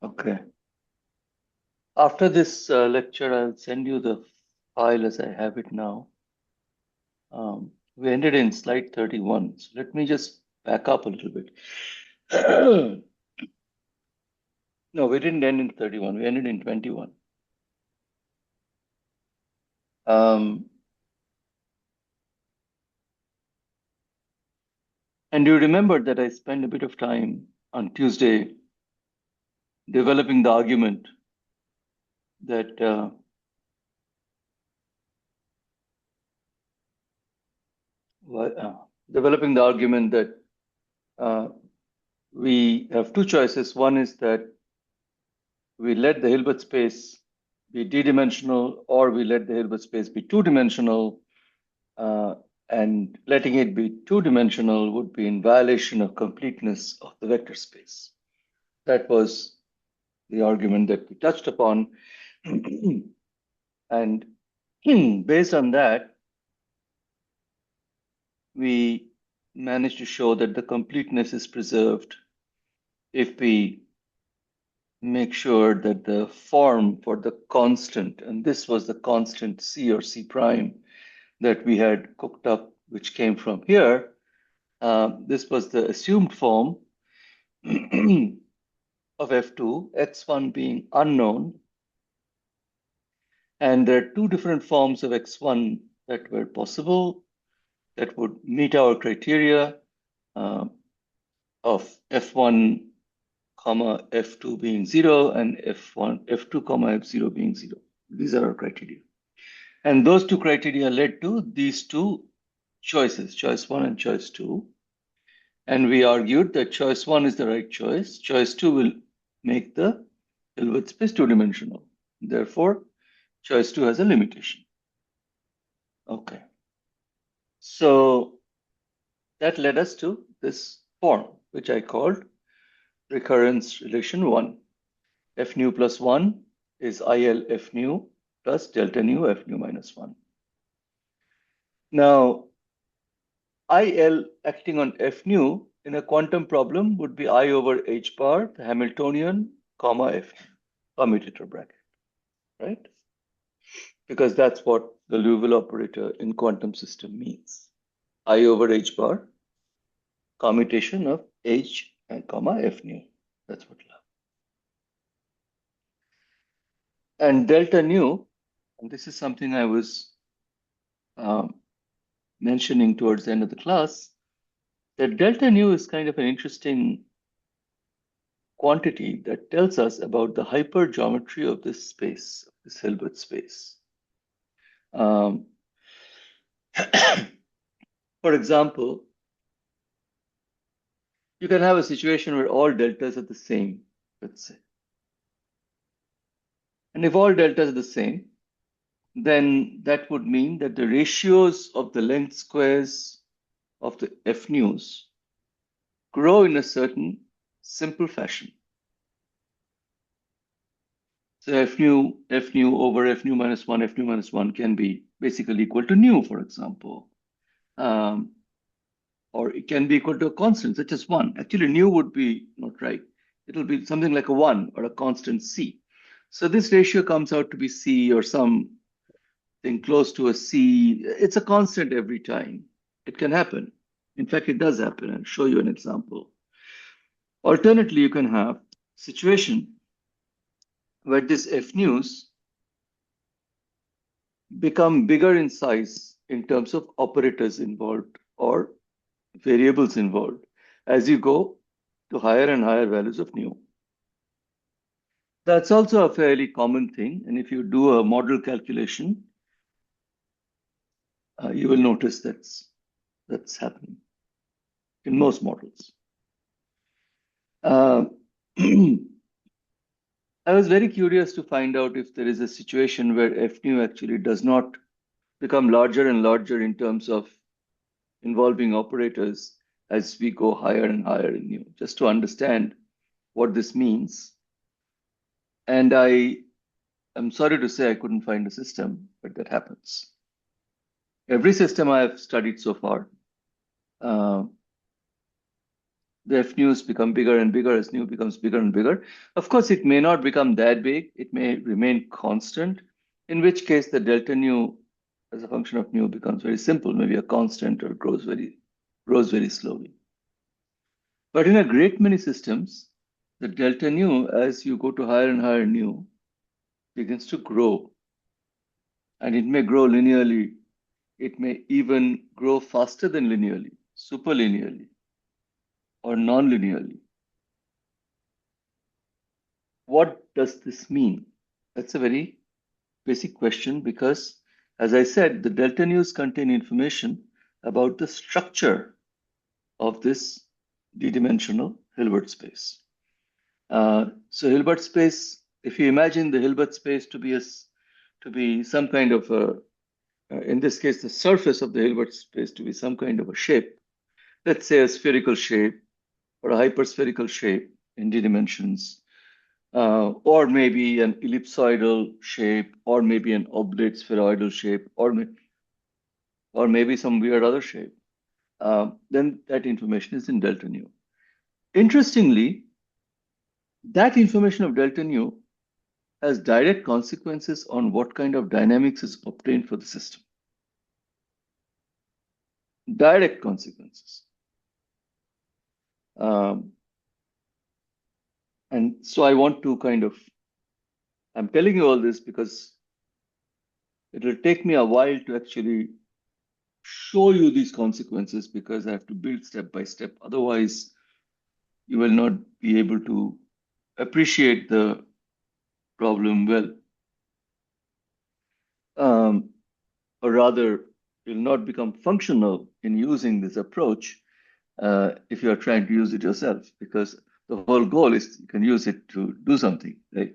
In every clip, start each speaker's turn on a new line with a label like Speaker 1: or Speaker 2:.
Speaker 1: Okay. After this lecture, I'll send you the file as I have it now. We ended in slide 31. So let me just back up a little bit. No, we didn't end in 31. We ended in 21. And you remember that I spent a bit of time on Tuesday developing the argument that developing the argument that uh, we have two choices. One is that we let the Hilbert space be d-dimensional, or we let the Hilbert space be two-dimensional, and letting it be two-dimensional would be in violation of completeness of the vector space. That was the argument that we touched upon. And based on that, we managed to show that the completeness is preserved if we make sure that the form for the constant, and this was the constant C or C prime that we had cooked up, which came from here. This was the assumed form of F2, x1 being unknown. And there are two different forms of x1 that were possible that would meet our criteria of f1 comma f2 being 0 and f2 comma f0 being 0. These are our criteria. And those two criteria led to these two choices, choice 1 and choice 2. And we argued that choice 1 is the right choice. Choice 2 will make the Hilbert space two-dimensional. Therefore, choice 2 has a limitation. Okay. So that led us to this form, which I called recurrence relation 1. F nu plus 1 is IL F nu plus delta nu F nu minus 1. Now, IL acting on F nu in a quantum problem would be I over H bar, the Hamiltonian, comma F commutator bracket, right? Because that's what the Liouville operator in quantum system means. I over H bar, commutation of H and comma F nu. That's what love. And delta nu, and this is something I was mentioning towards the end of the class, that delta nu is kind of an interesting quantity that tells us about the hypergeometry of this space, this Hilbert space. For example, you can have a situation where all deltas are the same, let's say. And if all deltas are the same, then that would mean that the ratios of the length squares of the F nus grow in a certain simple fashion. So F nu over F nu minus 1 can be basically equal to nu, for example. Or it can be equal to a constant, such as 1. Actually, nu would be not right. It'll be something like a 1 or a constant C. So this ratio comes out to be C or something close to a C. It's a constant every time. It can happen. In fact, it does happen. I'll show you an example. Alternately, you can have a situation where this F nus become bigger in size in terms of operators involved or variables involved as you go to higher and higher values of nu. That's also a fairly common thing. And if you do a model calculation, you will notice that's happening in most models. I was very curious to find out if there is a situation where F nu actually does not become larger and larger in terms of involving operators as we go higher and higher in nu, just to understand what this means. And I'm sorry to say I couldn't find a system, but that happens. Every system I have studied so far the f news become bigger and bigger as nu becomes bigger and bigger. Of course, it may not become that big. It may remain constant, in which case the delta nu as a function of nu becomes very simple, maybe a constant or grows very slowly. But in a great many systems, the delta nu, as you go to higher and higher nu, begins to grow. And it may grow linearly. It may even grow faster than linearly, superlinearly, or non-linearly. What does this mean? That's a very basic question because, as I said, the delta news contain information about the structure of this d-dimensional Hilbert space. So Hilbert space, if you imagine the Hilbert space to be some kind of a, in this case, the surface of the Hilbert space to be some kind of a shape, let's say a spherical shape or a hyperspherical shape in d dimensions, or maybe an ellipsoidal shape, or maybe an oblate spheroidal shape, or maybe some weird other shape, then that information is in delta nu. Interestingly, that information of delta nu has direct consequences on what kind of dynamics is obtained for the system. Direct consequences. And so I want to I'm telling you all this because it will take me a while to actually show you these consequences because I have to build step by step. Otherwise, you will not be able to appreciate the problem well. Or rather, you'll not become functional in using this approach if you are trying to use it yourself, because the whole goal is you can use it to do something, right?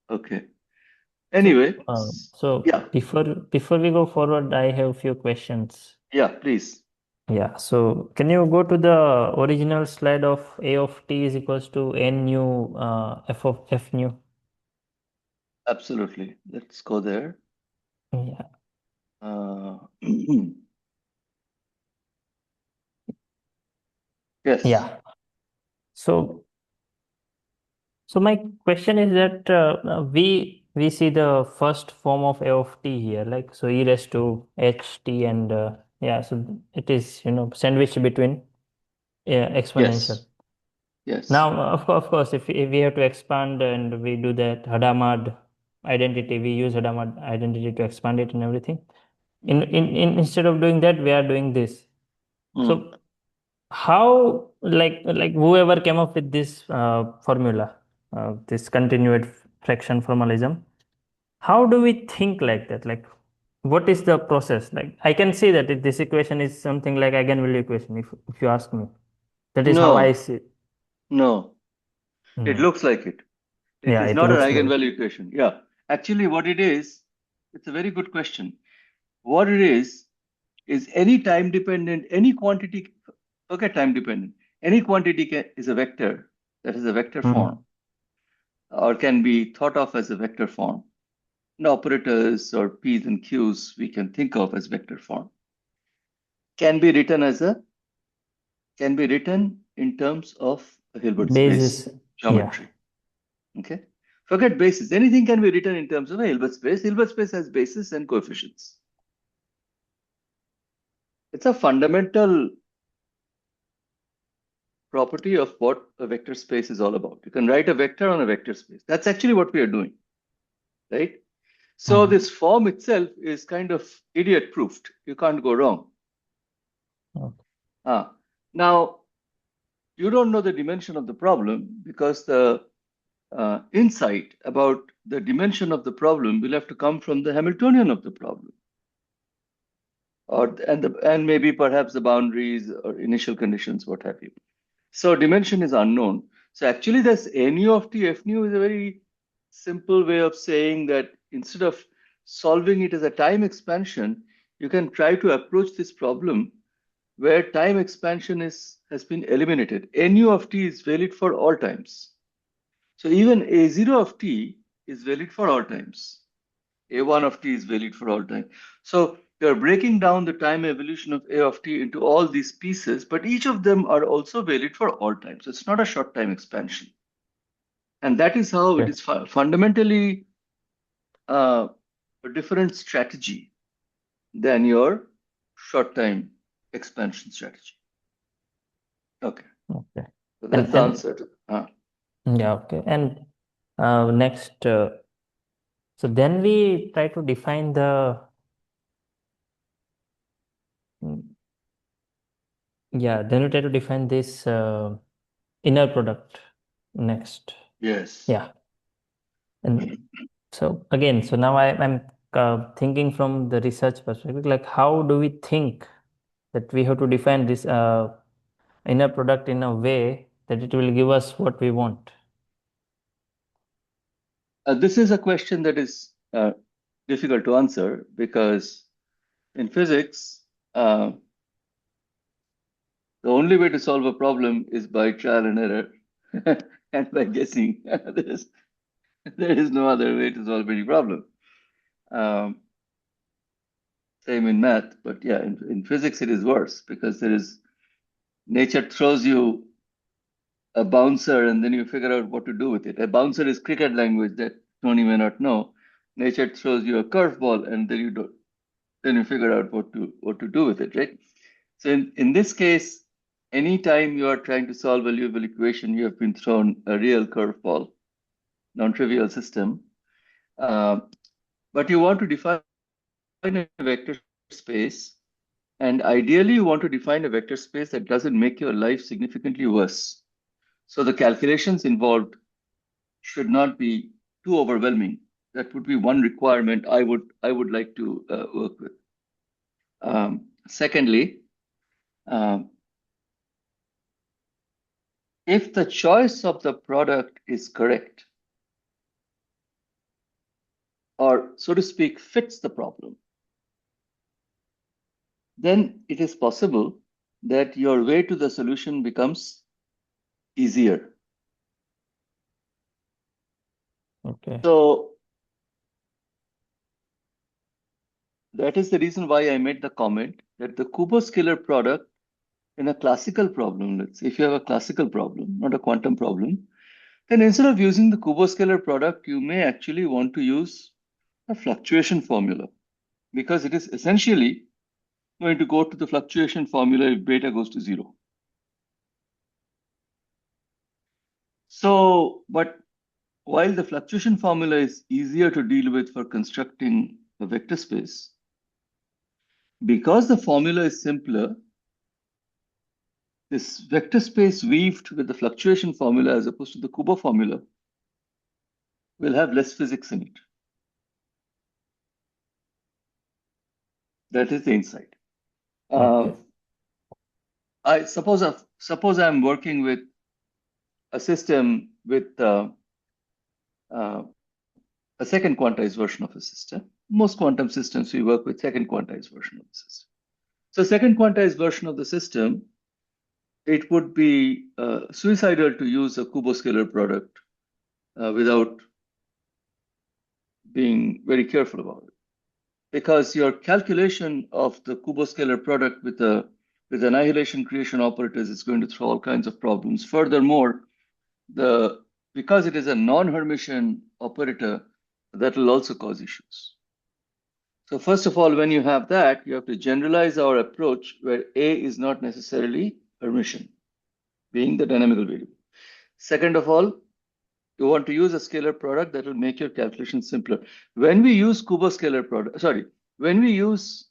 Speaker 1: Okay. Anyway,
Speaker 2: So
Speaker 1: yeah,
Speaker 2: before we go forward, I have a few questions.
Speaker 1: yeah, please.
Speaker 2: Yeah, so can you go to the original slide of A of t is equals to n nu f of f nu?
Speaker 1: Absolutely. Let's go there.
Speaker 2: Yeah.
Speaker 1: Yes.
Speaker 2: Yeah. So my question is that we see the first form of A of t here, like so e raised to h t, and yeah, so it is sandwiched between exponential.
Speaker 1: Yes. Yes.
Speaker 2: Now, of course, if we have to expand and we do that Hadamard identity, we use Hadamard identity to expand it and everything. Instead of doing that, we are doing this.
Speaker 1: Mm.
Speaker 2: So how, like whoever came up with this formula, this continued fraction formalism, how do we think like that? Like, what is the process? Like, I can see that this equation is something like eigenvalue equation. If you ask me, that is how I
Speaker 1: No,
Speaker 2: see.
Speaker 1: no. It
Speaker 2: Hmm.
Speaker 1: looks like it. It
Speaker 2: Yeah,
Speaker 1: is
Speaker 2: it
Speaker 1: not an
Speaker 2: looks like.
Speaker 1: eigenvalue equation. Yeah. Actually, what it is, it's a very good question. What it is any time dependent, any quantity, forget time dependent, any quantity is a vector that is a vector
Speaker 2: Hmm.
Speaker 1: form or can be thought of as a vector form. And operators or P's and Q's we can think of as vector form. Can be written in terms of a Hilbert space
Speaker 2: Basis. Yeah.
Speaker 1: geometry. Okay. Forget basis. Anything can be written in terms of a Hilbert space. Hilbert space has basis and coefficients. It's a fundamental property of what a vector space is all about. You can write a vector on a vector space. That's actually what we are doing, right? So
Speaker 2: Hmm.
Speaker 1: this form itself is kind of idiot proofed. You can't go wrong.
Speaker 2: Okay.
Speaker 1: Now, you don't know the dimension of the problem because the insight about the dimension of the problem will have to come from the Hamiltonian of the problem, and maybe perhaps the boundaries or initial conditions, what have you. So dimension is unknown. So actually, this nu of t f nu is a very simple way of saying that instead of solving it as a time expansion, you can try to approach this problem where time expansion has been eliminated. Nu of t is valid for all times. So even a0 of t is valid for all times. A1 of t is valid for all time. So you're breaking down the time evolution of A of t into all these pieces, but each of them are also valid for all times. It's not a short time expansion. And that is how it
Speaker 2: Okay.
Speaker 1: is fundamentally a different strategy than your short time expansion strategy. Okay,
Speaker 2: Okay.
Speaker 1: so
Speaker 2: And
Speaker 1: that's the answer to.
Speaker 2: yeah, okay. And next, so then we try to define the then we try to define this inner product next.
Speaker 1: Yes.
Speaker 2: Yeah. And so again, so now I'm thinking from the research perspective, like how do we think that we have to define this inner product in a way that it will give us what we want?
Speaker 1: This is a question that is difficult to answer because in physics, the only way to solve a problem is by trial and error and by guessing. There is no other way to solve any problem. Same in math, but yeah, in physics it is worse because nature throws you a bouncer and then you figure out what to do with it. A bouncer is cricket language that Tony may not know. Nature throws you a curveball and then you figure out what to do with it, right? So in this case, anytime you are trying to solve a Liouville equation, you have been thrown a real curveball, non-trivial system. But you want to define a vector space, and ideally you want to define a vector space that doesn't make your life significantly worse. So the calculations involved should not be too overwhelming. That would be one requirement I would like to work with. Secondly, if the choice of the product is correct, or so to speak, fits the problem, then it is possible that your way to the solution becomes easier.
Speaker 2: Okay.
Speaker 1: So that is the reason why I made the comment that the Kubo-scalar product in a classical problem, let's say if you have a classical problem, not a quantum problem, then instead of using the Kubo-scalar product, you may actually want to use a fluctuation formula because it is essentially going to go to the fluctuation formula if beta goes to 0. So, but while the fluctuation formula is easier to deal with for constructing a vector space, because the formula is simpler, this vector space weaved with the fluctuation formula as opposed to the Kubo formula will have less physics in it. That is the insight.
Speaker 2: Okay.
Speaker 1: I suppose I'm working with a system with a second quantized version of a system. Most quantum systems, we work with second quantized version of the system. So second quantized version of the system, it would be suicidal to use a Kubo-scalar product without being very careful about it. Because your calculation of the Kubo-scalar product with annihilation creation operators is going to throw all kinds of problems. Furthermore, because it is a non-Hermitian operator, that will also cause issues. So first of all, when you have that, you have to generalize our approach where A is not necessarily Hermitian, being the dynamical variable. Second of all, you want to use a scalar product that will make your calculation simpler. When we use Kubo-scalar product, when we use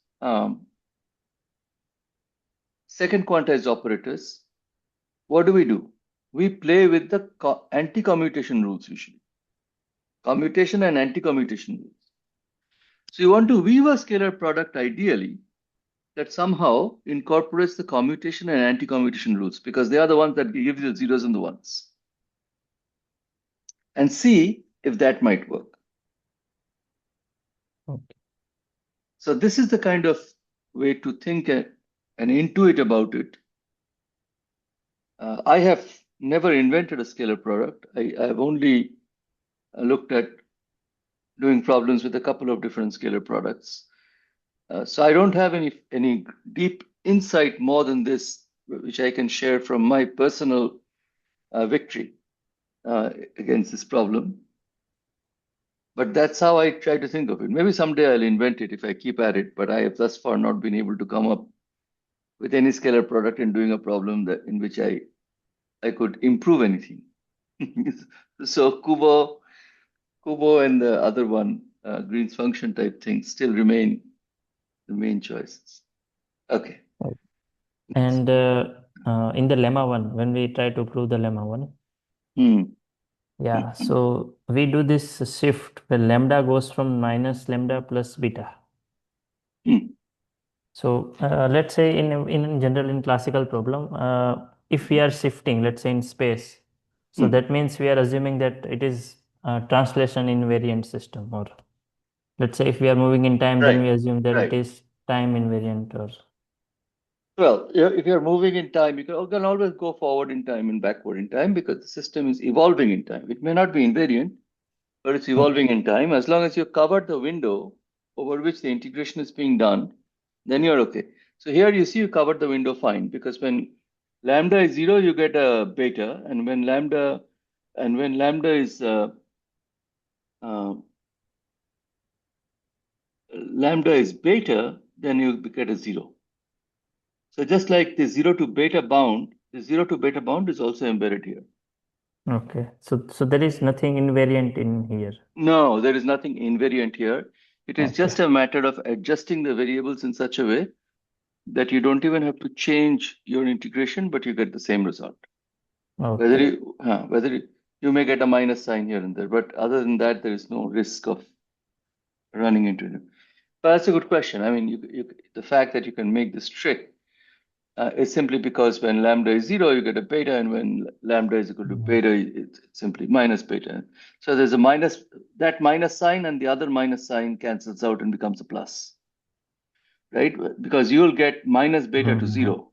Speaker 1: second quantized operators, what do? We play with the anti-commutation rules usually. Commutation and anti-commutation rules. So you want to weave a scalar product ideally that somehow incorporates the commutation and anti-commutation rules because they are the ones that give you the zeros and the ones. And see if that might work.
Speaker 2: Okay.
Speaker 1: So this is the kind of way to think and intuit about it. I have never invented a scalar product. I have only looked at doing problems with a couple of different scalar products. So I don't have any deep insight more than this, which I can share from my personal victory against this problem. But that's how I try to think of it. Maybe someday I'll invent it if I keep at it, but I have thus far not been able to come up with any scalar product in doing a problem that in which I could improve anything. So Kubo and the other one, Green's function type things, still remain the main choices. Okay.
Speaker 2: Right. And in the lemma one, when we try to prove the lemma one, yeah, so we do this shift where lambda goes from minus lambda plus beta. So let's say in general in classical problem, if we are shifting, let's say in space, so that means we are assuming that it is a translation invariant system, or let's say if we are moving in time, then we assume that it is time invariant, or
Speaker 1: Well, if you're moving in time, you can always go forward in time and backward in time because the system is evolving in time. It may not be invariant, but it's evolving in time. As long as you covered the window over which the integration is being done, then you're okay. So here you see you covered the window fine because when lambda is 0, you get a beta, and when lambda is lambda is beta, then you get a 0. So just like the 0 to beta bound, the 0 to beta bound is also embedded here.
Speaker 2: okay. So there is nothing invariant in here.
Speaker 1: No, there is nothing invariant here. It is just
Speaker 2: Okay.
Speaker 1: a matter of adjusting the variables in such a way that you don't even have to change your integration, but you get the same result.
Speaker 2: Okay.
Speaker 1: Whether you may get a minus sign here and there, but other than that, there is no risk of running into it. But that's a good question. I mean, the fact that you can make this trick is simply because when lambda is 0, you get a beta, and when lambda is equal to beta, it's simply minus beta. So there's a minus, that minus sign and the other minus sign cancels out and becomes a plus, right? Because you'll get minus beta to 0.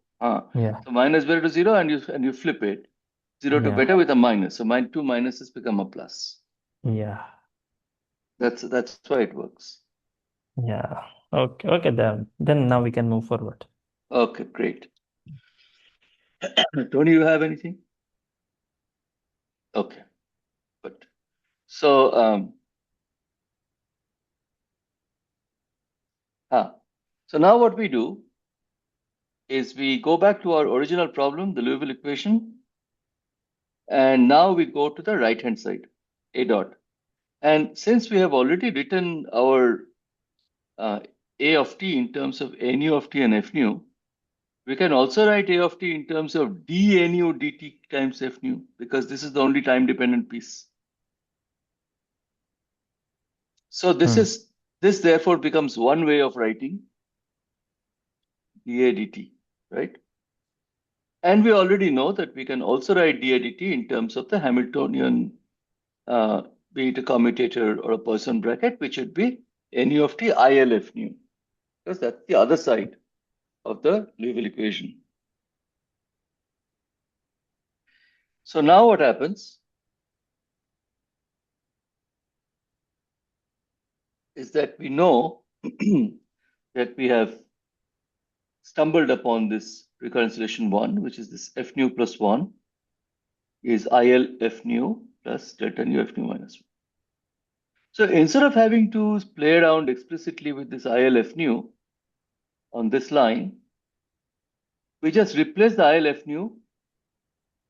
Speaker 2: Yeah.
Speaker 1: So minus beta to 0, and you flip it 0 to
Speaker 2: Yeah.
Speaker 1: beta with a minus. So two minuses become a plus.
Speaker 2: Yeah.
Speaker 1: That's why it works.
Speaker 2: Yeah. Okay. Okay. Then now we can move forward.
Speaker 1: Okay, great. Tony, you have anything? Okay, good. So so now what we do is we go back to our original problem, the Liouville equation, and now we go to the right-hand side, A dot. And since we have already written our A of t in terms of nu of t and f nu, we can also write A of t in terms of d nu dt times f nu, because this is the only time-dependent piece. So this therefore becomes one way of writing dA dt, right? And we already know that we can also write dA dt in terms of the Hamiltonian, be it a commutator or a Poisson bracket, which would be nu of t IL f nu, because that's the other side of the Liouville equation. So now what happens is that we know that we have stumbled upon this recurrence relation 1, which is this f nu plus 1 is IL f nu plus delta nu f nu minus 1. So instead of having to play around explicitly with this IL f nu on this line, we just replace the IL f nu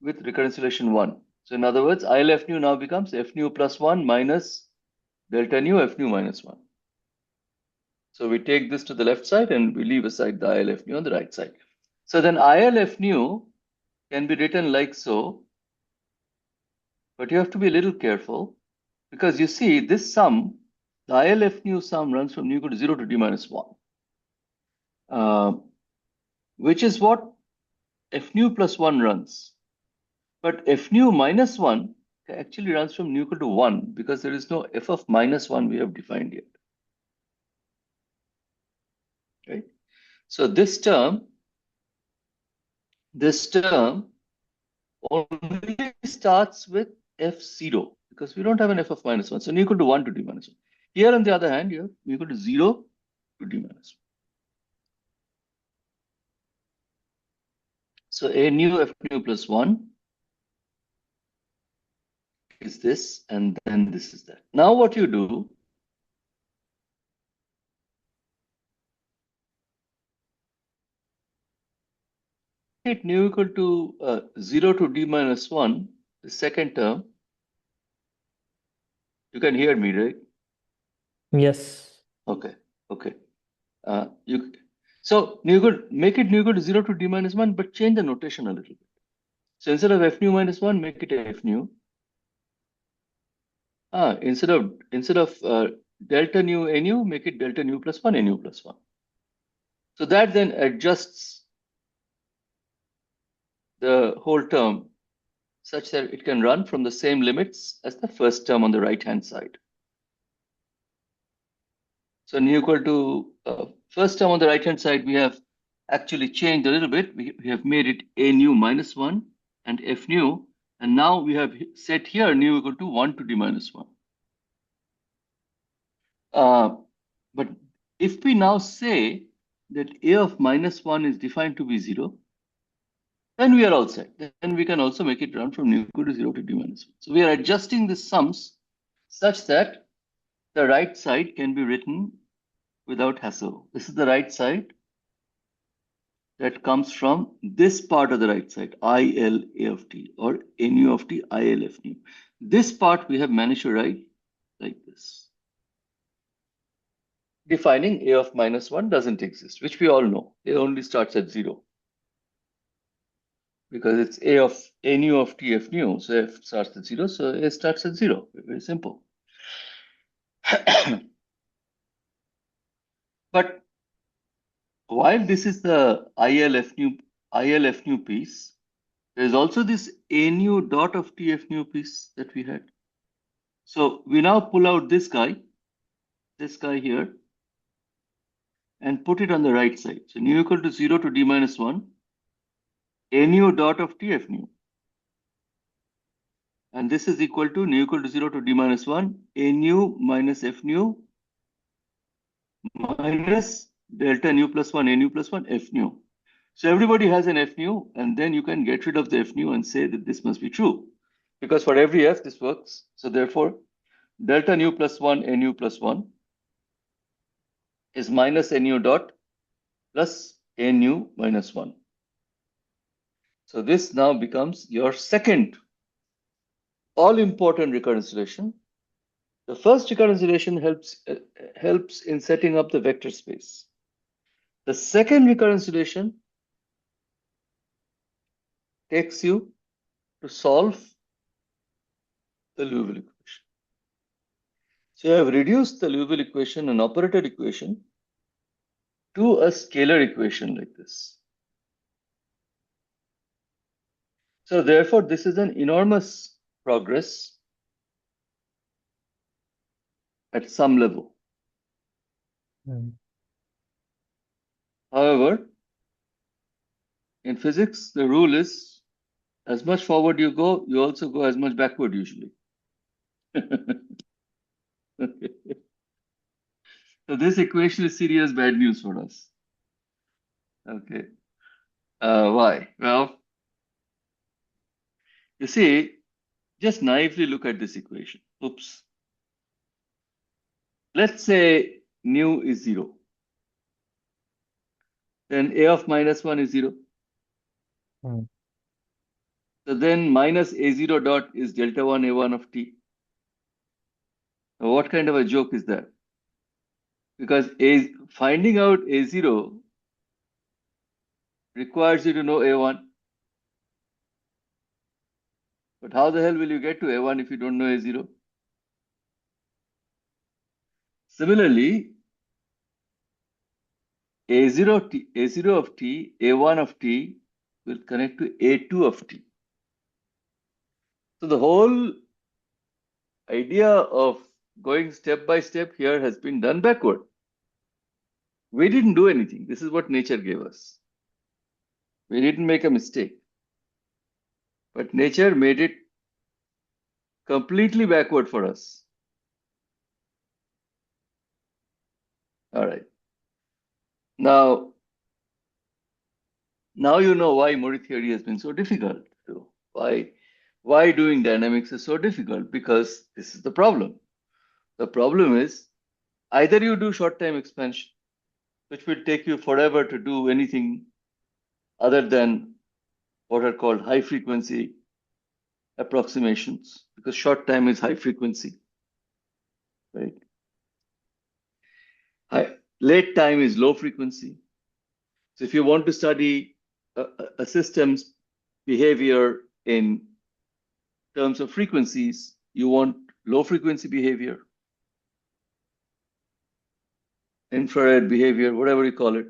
Speaker 1: with recurrence relation 1. So in other words, IL f nu now becomes f nu plus 1 minus delta nu f nu minus 1. So we take this to the left side and we leave aside the IL f nu on the right side. So then IL f nu can be written like so, but you have to be a little careful because you see this sum, the IL f nu sum runs from nu equal to 0 to d minus 1, which is what f nu plus 1 runs. But f nu minus 1 actually runs from nu equal to 1 because there is no f of minus 1 we have defined yet. Right? So this term only starts with f0 because we don't have an f of minus 1. So nu equal to 1 to d minus 1. Here on the other hand, you have nu equal to 0 to d minus So A nu F nu plus 1 is this, and then this is that. Now what you do, it nu equal to 0 to d minus 1, the second term. You can hear me, right?
Speaker 2: Yes.
Speaker 1: Okay, okay. You so nu equal, make it nu equal to 0 to d minus 1, but change the notation a little bit. So instead of F nu minus 1, make it F nu. Instead of delta nu A nu, make it delta nu plus 1 A nu plus 1. So that then adjusts the whole term such that it can run from the same limits as the first term on the right-hand side. So nu equal to first term on the right-hand side, we have actually changed a little bit. We have made it A nu minus 1 and F nu. And now we have set here nu equal to 1 to d minus 1. But if we now say that A of minus 1 is defined to be 0, then we are all set. Then we can also make it run from nu equal to 0 to d minus 1. So we are adjusting the sums such that the right side can be written without hassle. This is the right side that comes from this part of the right side, IL A of t, or nu of t, IL F nu. This part we have managed to write like this. Defining A of minus 1 doesn't exist, which we all know. A only starts at 0. Because it's A of A nu of t F nu, so F starts at 0, so A starts at 0. Very simple. But while this is the IL F nu piece, there's also this A nu dot of t F nu piece that we had. So we now pull out this guy here, and put it on the right side. So nu equal to 0 to d minus 1, A nu dot of t F nu. And this is equal to nu equal to 0 to d minus 1, A nu minus F nu minus delta nu plus 1, A nu plus 1, F nu. So everybody has an F nu, and then you can get rid of the F nu and say that this must be true. Because for every F, this works. So therefore, delta nu plus 1, A nu plus 1 is minus A nu dot plus A nu minus 1. So this now becomes your second all-important recurrence relation. The first recurrence relation helps in setting up the vector space. The second recurrence relation takes you to solve the Liouville equation. So you have reduced the Liouville equation, an operator equation, to a scalar equation like this. So therefore, this is an enormous progress at some level. However, in physics, the rule is as much forward you go, you also go as much backward usually. Okay. So this equation is serious bad news for us. Okay. Why? Well, you see, just naively look at this equation. Oops. Let's say nu is 0. Then A of minus 1 is 0. So then minus A0 dot is delta 1 A1 of t. Now what kind of a joke is that? Because finding out A0 requires you to know A1. But how the hell will you get to A1 if you don't know A0? Similarly, A0 of t, A1 of t will connect to A2 of t. So the whole idea of going step by step here has been done backward. We didn't do anything. This is what nature gave us. We didn't make a mistake. But nature made it completely backward for us. All right. Now, Now you know why Mori theory has been so difficult. Why doing dynamics is so difficult, because this is the problem. The problem is either you do short time expansion, which will take you forever to do anything other than what are called high frequency approximations, because short time is high frequency, right? Late time is low frequency. So if you want to study a system's behavior in terms of frequencies, you want low frequency behavior, infrared behavior, whatever you call it.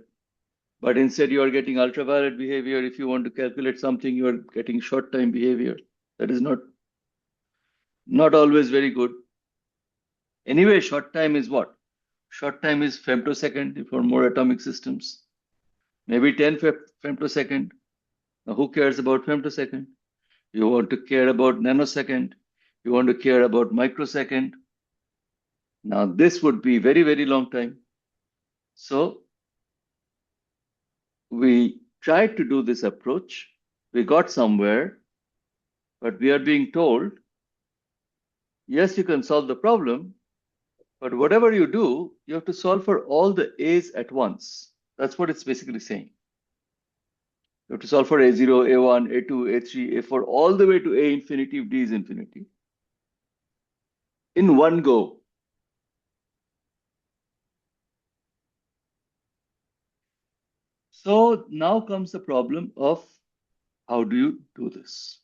Speaker 1: But instead you are getting ultraviolet behavior. If you want to calculate something, you are getting short time behavior. That is not always very good. Anyway, short time is what? Short time is femtosecond for more atomic systems. Maybe 10 femtosecond. Now, who cares about femtosecond? You want to care about nanosecond. You want to care about microsecond. Now, this would be very, very long time. So we tried to do this approach. We got somewhere, but we are being told, yes, you can solve the problem, but whatever you do, you have to solve for all the A's at once. That's what it's basically saying. You have to solve for A0, A1, A2, A3, A4, all the way to A infinity if D is infinity in one go. So now comes the problem of how do you do this?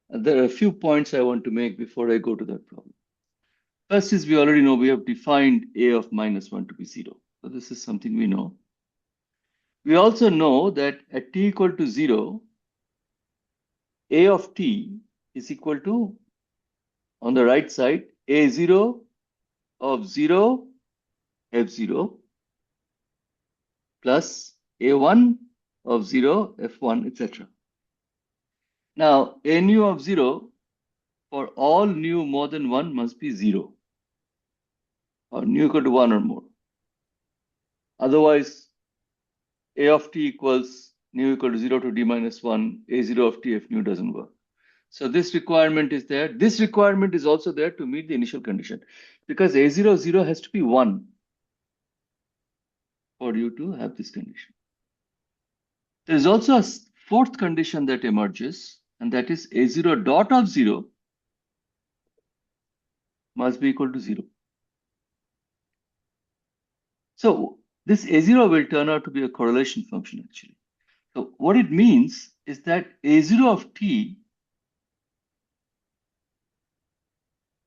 Speaker 1: And there are a few points I want to make before I go to that problem. First is we already know we have defined A of -1 to be 0. So this is something we know. We also know that at t equal to 0, A of t is equal to, on the right side, A0 of 0, F0, plus A1 of 0, F1, etc. Now, A nu of 0 for all nu more than 1 must be 0, or nu equal to 1 or more. Otherwise, A of t equals nu equal to 0 to d minus 1, A0 of t if nu doesn't work. So this requirement is there. This requirement is also there to meet the initial condition, because A0 of 0 has to be 1 for you to have this condition. There is also a fourth condition that emerges, and that is A0 dot of 0 must be equal to 0. So this A0 will turn out to be a correlation function actually. So what it means is that A0 of t,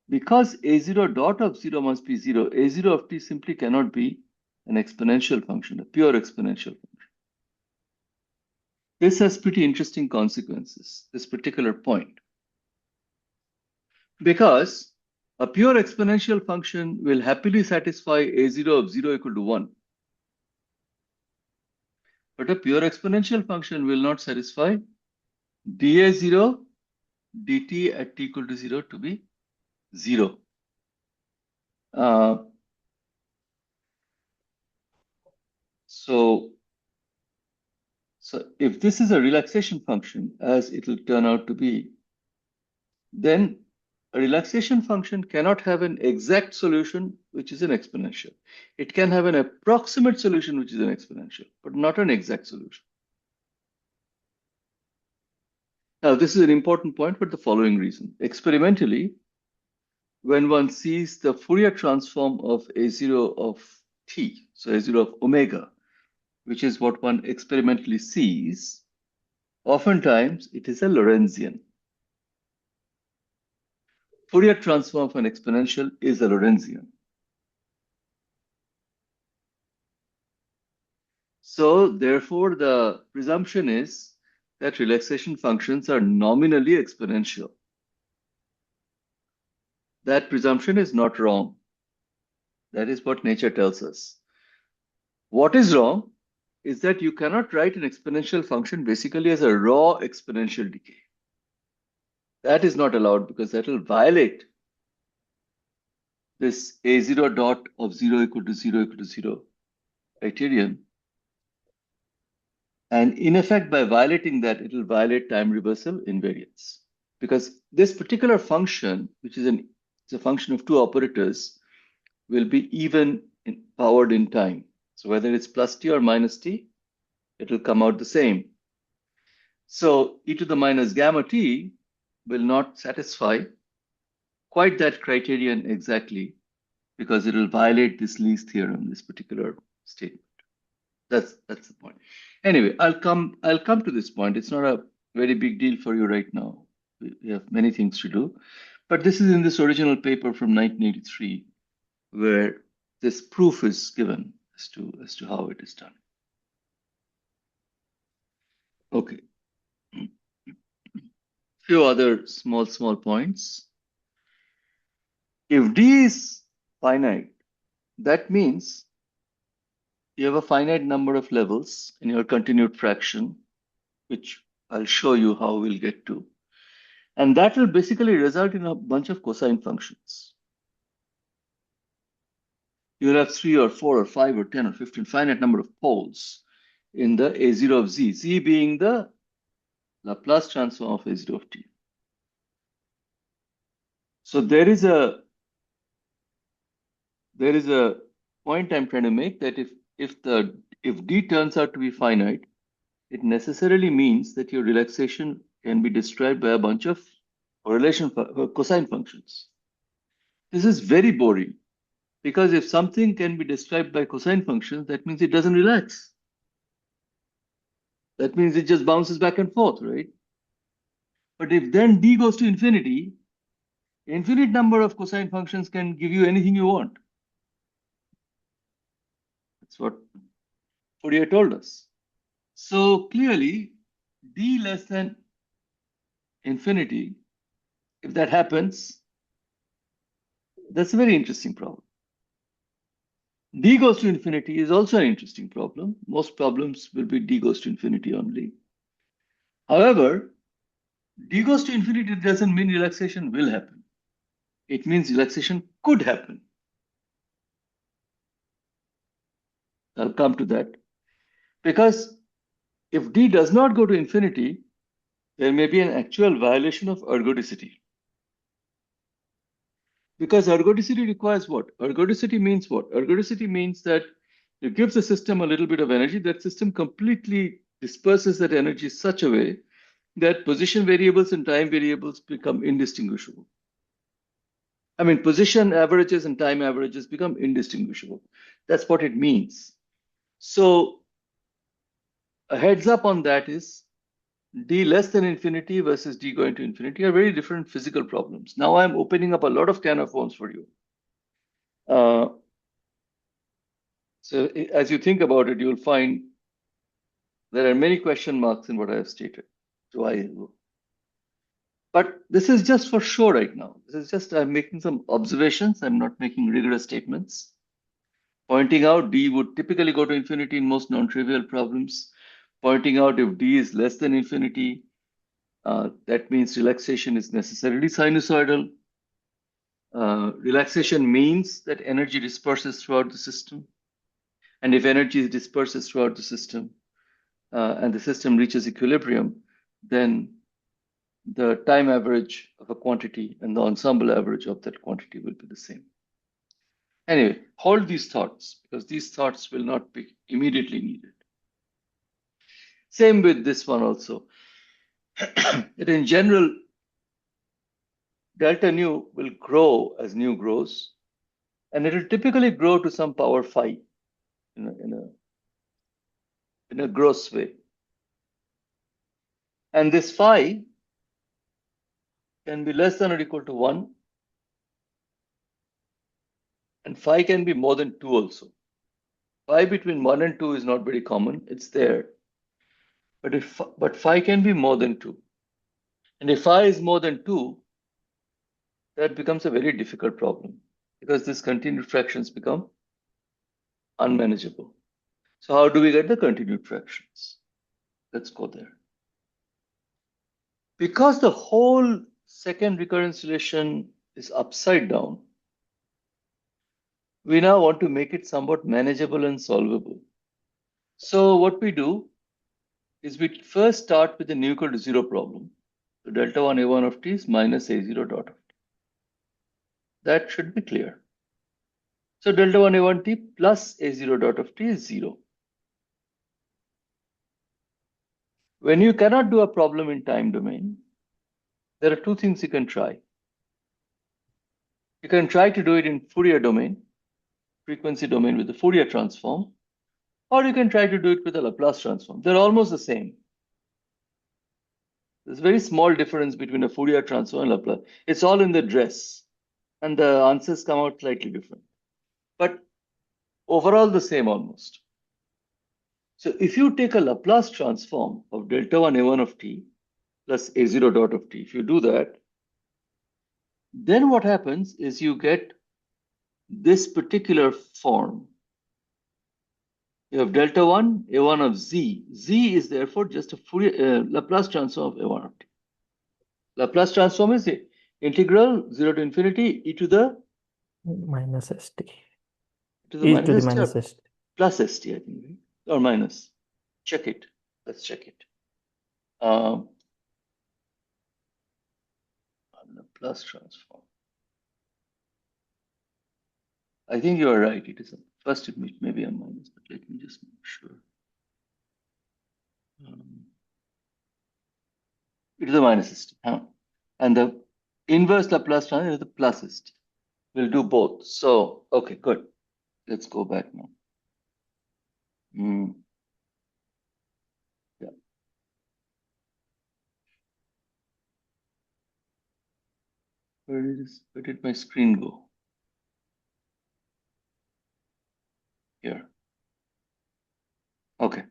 Speaker 1: because A0 dot of 0 must be 0, A0 of t simply cannot be an exponential function, a pure exponential function. This has pretty interesting consequences, this particular point. Because a pure exponential function will happily satisfy A0 of 0 equal to 1. But a pure exponential function will not satisfy dA0 dt at t equal to 0 to be 0. So if this is a relaxation function, as it will turn out to be, then a relaxation function cannot have an exact solution, which is an exponential. It can have an approximate solution, which is an exponential, but not an exact solution. Now, this is an important point for the following reason. Experimentally, when one sees the Fourier transform of A0 of t, so A0 of omega, which is what one experimentally sees, oftentimes it is a Lorentzian. Fourier transform of an exponential is a Lorentzian. So therefore, the presumption is that relaxation functions are nominally exponential. That presumption is not wrong. That is what nature tells us. What is wrong is that you cannot write an exponential function basically as a raw exponential decay. That is not allowed because that will violate this A0 dot of 0 equal to 0 equal to 0 criterion. And in effect, by violating that, it will violate time reversal invariance. Because this particular function, which is it's a function of two operators, will be powered in time. So whether it's plus t or minus t, it will come out the same. So e to the minus gamma t will not satisfy quite that criterion exactly, because it will violate this Lee's theorem, this particular statement. That's the point. Anyway, I'll come to this point. It's not a very big deal for you right now. We have many things to do, but this is in this original paper from 1983, where this proof is given as to how it is done. Okay. Few other small points. If D is finite, that means you have a finite number of levels in your continued fraction, which I'll show you how we'll get to. And that will basically result in a bunch of cosine functions. You'll have 3 or 4 or 5 or 10 or 15 finite number of poles in the A0 of z, z being the Laplace transform of A0 of t. So there is a point I'm trying to make, that if D turns out to be finite, it necessarily means that your relaxation can be described by a bunch of cosine functions. This is very boring, because if something can be described by cosine functions, that means it doesn't relax. That means it just bounces back and forth, right? But if then D goes to infinity, infinite number of cosine functions can give you anything you want. That's what Fourier told us. So clearly, D less than infinity, if that happens, that's a very interesting problem. D goes to infinity is also an interesting problem. Most problems will be D goes to infinity only. However, D goes to infinity doesn't mean relaxation will happen. It means relaxation could happen. I'll come to that. Because if D does not go to infinity, there may be an actual violation of ergodicity. Because ergodicity requires what? Ergodicity means what? Ergodicity means that you give the system a little bit of energy, that system completely disperses that energy such a way that position variables and time variables become indistinguishable. I mean, position averages and time averages become indistinguishable. That's what it means. So a heads up on that is D less than infinity versus D going to infinity are very different physical problems. Now I'm opening up a lot of can of worms for you. So as you think about it, you'll find there are many question marks in what I have stated. But this is just for show right now. This is just, I'm making some observations. I'm not making rigorous statements. Pointing out D would typically go to infinity in most non-trivial problems. Pointing out if D is less than infinity, that means relaxation is necessarily sinusoidal. Relaxation means that energy disperses throughout the system. And if energy disperses throughout the system and the system reaches equilibrium, then the time average of a quantity and the ensemble average of that quantity will be the same. Anyway, hold these thoughts, because these thoughts will not be immediately needed. Same with this one also. That in general, delta nu will grow as nu grows, and it will typically grow to some power phi in a gross way. And this phi can be less than or equal to 1, and phi can be more than 2 also. Phi between 1 and 2 is not very common. It's there. But phi can be more than 2. And if phi is more than 2, that becomes a very difficult problem, because these continued fractions become unmanageable. So how do we get the continued fractions? Let's go there. Because the whole second recurrence relation is upside down, we now want to make it somewhat manageable and solvable. So what we do is we first start with the nu equal to 0 problem. So delta 1 a1 of t is minus a0 dot of t. That should be clear. So delta 1 a1 t plus a0 dot of t is 0. When you cannot do a problem in time domain, there are two things you can try. You can try to do it in Fourier domain, frequency domain with the Fourier transform, or you can try to do it with a Laplace transform. They're almost the same. There's a very small difference between a Fourier transform and Laplace. It's all in the dress, and the answers come out slightly different. But overall the same almost. So if you take a Laplace transform of delta 1 a1 of t plus a0 dot of t, if you do that, then what happens is you get this particular form. You have delta 1 a1 of z. Z is therefore just a Fourier Laplace transform of a1 of t. Laplace transform is the integral 0 to infinity e to the
Speaker 2: minus st.
Speaker 1: to the
Speaker 2: E to the
Speaker 1: minus st or
Speaker 2: minus st.
Speaker 1: plus st, I think, right? Or minus. Check it. Let's check it. Laplace transform. I think you are right. It is a, first it may be a minus, but let me just make sure. It is a minus st. Huh? And the inverse Laplace transform is the plus st. We'll do both. So, okay, good. Let's go back now. Yeah. Where did my screen go? Here. Okay.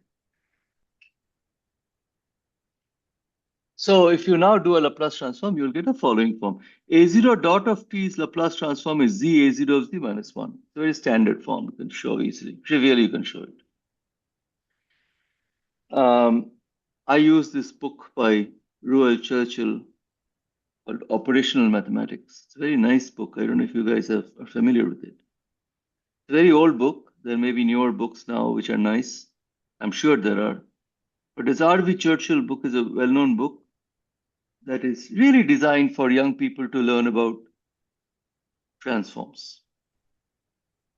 Speaker 1: So if you now do a Laplace transform, you'll get a following form. A0 dot of t's Laplace transform is z a0 of z minus 1. It's a very standard form. You can show easily. Trivially, you can show it. I use this book by Ruel Churchill called Operational Mathematics. It's a very nice book. I don't know if you guys are familiar with it. It's a very old book. There may be newer books now which are nice. I'm sure there are. But this R.V. Churchill book is a well-known book that is really designed for young people to learn about transforms.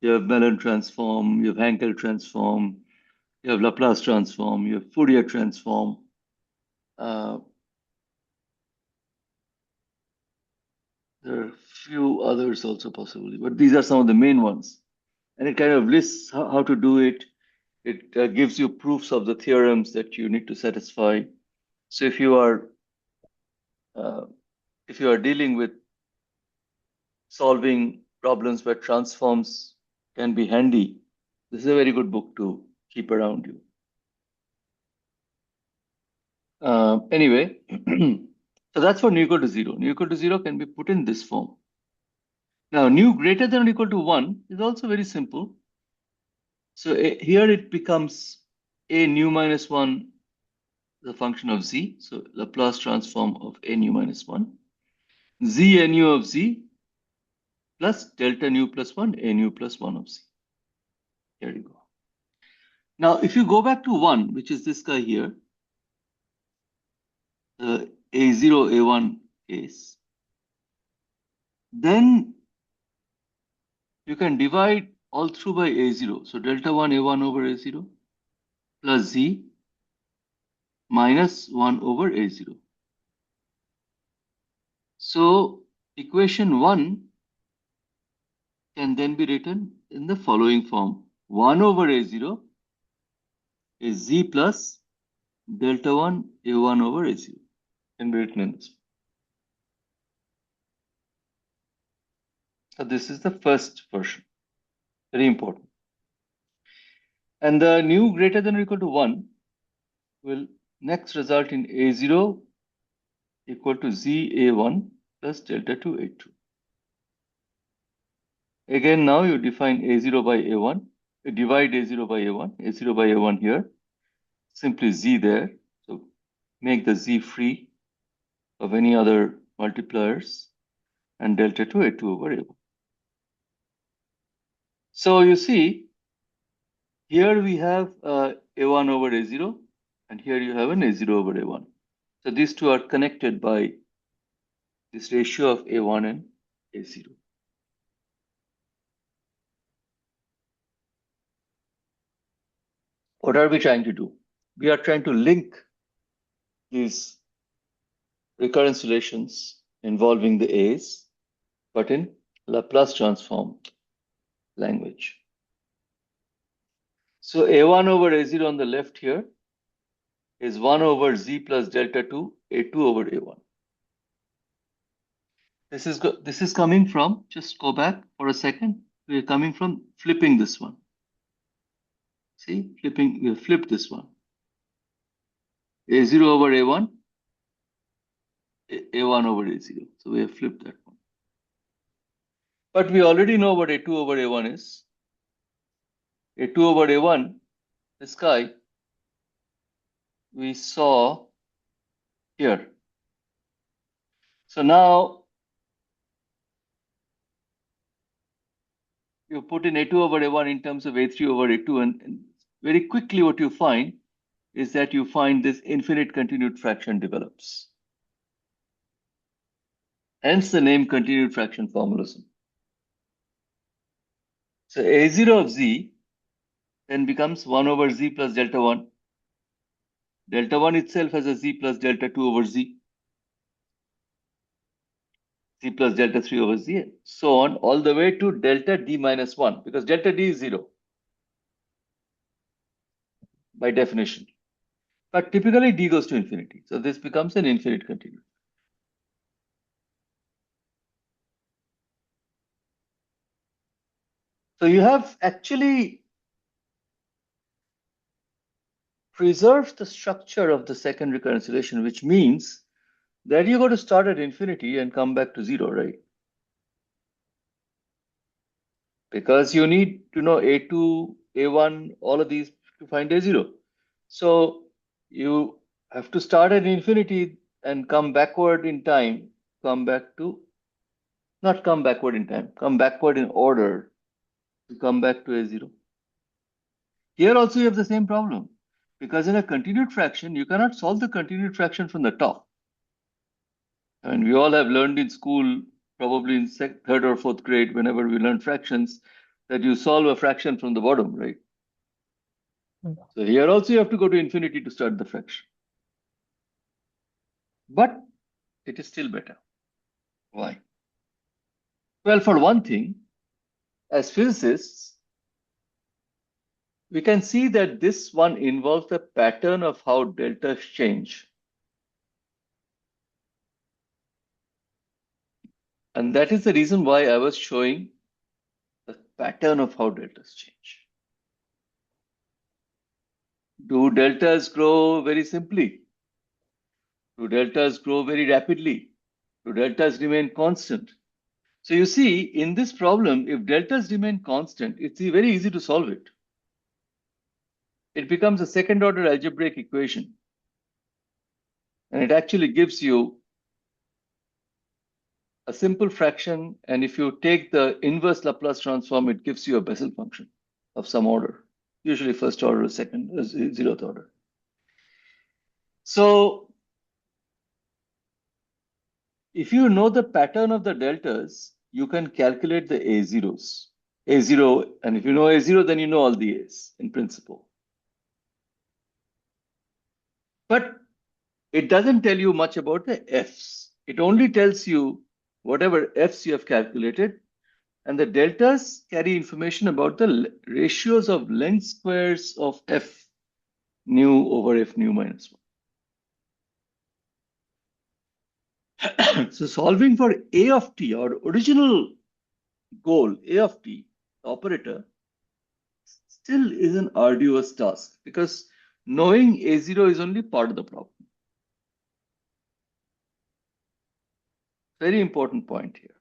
Speaker 1: You have Mellon transform, you have Hankel transform, you have Laplace transform, you have Fourier transform. There are a few others also possibly, but these are some of the main ones. And it kind of lists how to do it. It gives you proofs of the theorems that you need to satisfy. So if you are dealing with solving problems where transforms can be handy, this is a very good book to keep around you. Anyway, so that's for nu equal to 0. Nu equal to 0 can be put in this form. Now, nu greater than or equal to 1 is also very simple. So here it becomes a nu minus 1 the function of z. So Laplace transform of a nu minus 1. Z nu of z plus delta nu plus 1 a nu plus 1 of z. Here you go. Now, if you go back to 1, which is this guy here, the a0, a1 case, then you can divide all through by a0. So delta 1 a1 over a0 plus z minus 1 over a0. So equation 1 can then be written in the following form. 1 over a0 is z plus delta 1 a1 over a0. Can be written in this. So this is the first version. Very important. And the nu greater than or equal to 1 will next result in a0 equal to z a1 plus delta 2 a2. Again, now you define a0 by a1. You divide a0 by a1 by a1 here. Simply z there. So make the z free of any other multipliers and delta 2 a2 over a1. So you see, here we have a1 over a0 And here you have an A0 over A1. So these two are connected by this ratio of A1 and A0. What are we trying to do? We are trying to link these recurrence relations involving the A's, but in Laplace transform language. So A1 over A0 on the left here is 1 over Z plus delta 2, A2 over A1. This is coming from, just go back for a second. We are coming from flipping this one. See, we have flipped this one. A0 over A1, A1 over A0. So we have flipped that one. But we already know what A2 over A1 is. A2 over A1, this guy, we saw here. So now you put in A2 over A1 in terms of A3 over A2, and very quickly what you find is that you find this infinite continued fraction develops. Hence the name continued fraction formalism. So A0 of Z then becomes 1 over Z plus delta 1. Delta 1 itself has a Z plus delta 2 over Z. Z plus delta 3 over Z, so on, all the way to delta D minus 1, because delta D is 0 by definition. But typically D goes to infinity. So this becomes an infinite continuum. So you have actually preserved the structure of the second recurrence relation, which means that you got to start at infinity and come back to 0, right? Because you need to know A2, A1, all of these to find A0. So you have to start at infinity and come backward in time, come backward in order to come back to A0. Here also you have the same problem, because in a continued fraction, you cannot solve the continued fraction from the top. And we all have learned in school, probably in third or fourth grade, whenever we learn fractions, that you solve a fraction from the bottom, right? So here also you have to go to infinity to start the fraction. But it is still better. Why? Well, for one thing, as physicists, we can see that this one involves the pattern of how deltas change. And that is the reason why I was showing the pattern of how deltas change. Do deltas grow very simply? Do deltas grow very rapidly? Do deltas remain constant? So you see, in this problem, if deltas remain constant, it's very easy to solve it. It becomes a second order algebraic equation. And it actually gives you a simple fraction. And if you take the inverse Laplace transform, it gives you a Bessel function of some order, usually first order, second, zeroth order. So if you know the pattern of the deltas, you can calculate the A0s. A0, and if you know A0, then you know all the A's in principle. But it doesn't tell you much about the F's. It only tells you whatever F's you have calculated, and the deltas carry information about the ratios of length squares of F nu over F nu minus 1. So solving for A of t, our original goal, A of t, the operator, still is an arduous task, because knowing A0 is only part of the problem. Very important point here.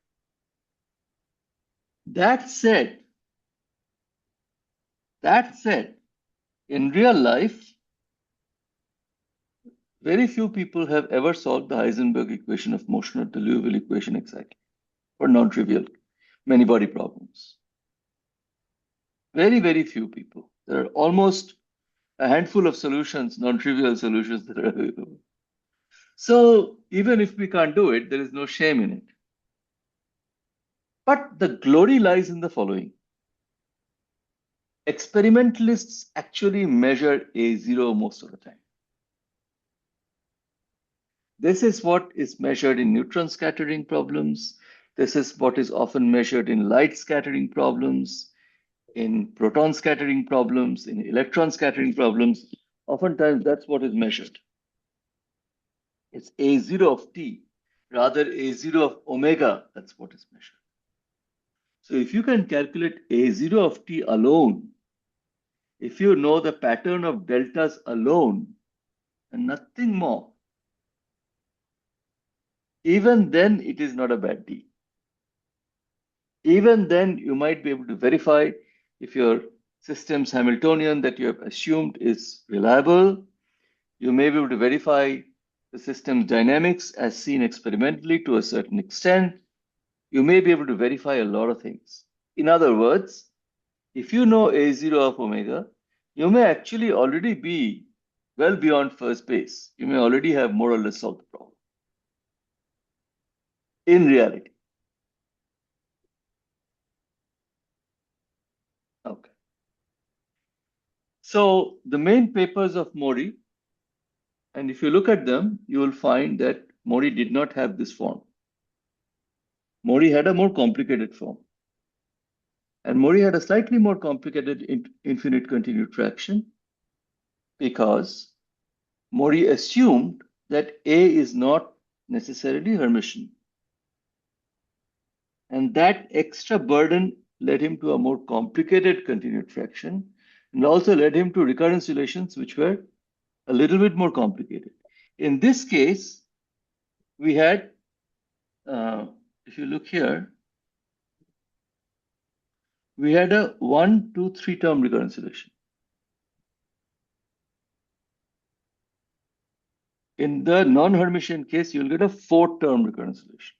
Speaker 1: That said, in real life, very few people have ever solved the Heisenberg equation of motion or the Liouville equation exactly, for non-trivial many body problems. Very, very few people. There are almost, a handful of solutions, non-trivial solutions that are available. So even if we can't do it, there is no shame in it. But the glory lies in the following. Experimentalists actually measure A0 most of the time. This is what is measured in neutron scattering problems. This is what is often measured in light scattering problems, in proton scattering problems, in electron scattering problems. Oftentimes, that's what is measured. It's A0 of t, rather A0 of omega, that's what is measured. So if you can calculate A0 of t alone, if you know the pattern of deltas alone and nothing more, even then it is not a bad deal. Even then you might be able to verify if your system's Hamiltonian that you have assumed is reliable. You may be able to verify the system's dynamics as seen experimentally to a certain extent. You may be able to verify a lot of things. In other words, if you know A0 of omega, you may actually already be well beyond first base. You may already have more or less solved the problem. In reality. Okay. So the main papers of Mori, and if you look at them, you will find that Mori did not have this form. Mori had a more complicated form. And Mori had a slightly more complicated infinite continued fraction because Mori assumed that A is not necessarily Hermitian. And that extra burden led him to a more complicated continued fraction and also led him to recurrence relations which were a little bit more complicated. In this case, we had, if you look here, we had a 1, 2, 3 term recurrence relation. In the non-Hermitian case, you'll get a 4-term recurrence relation.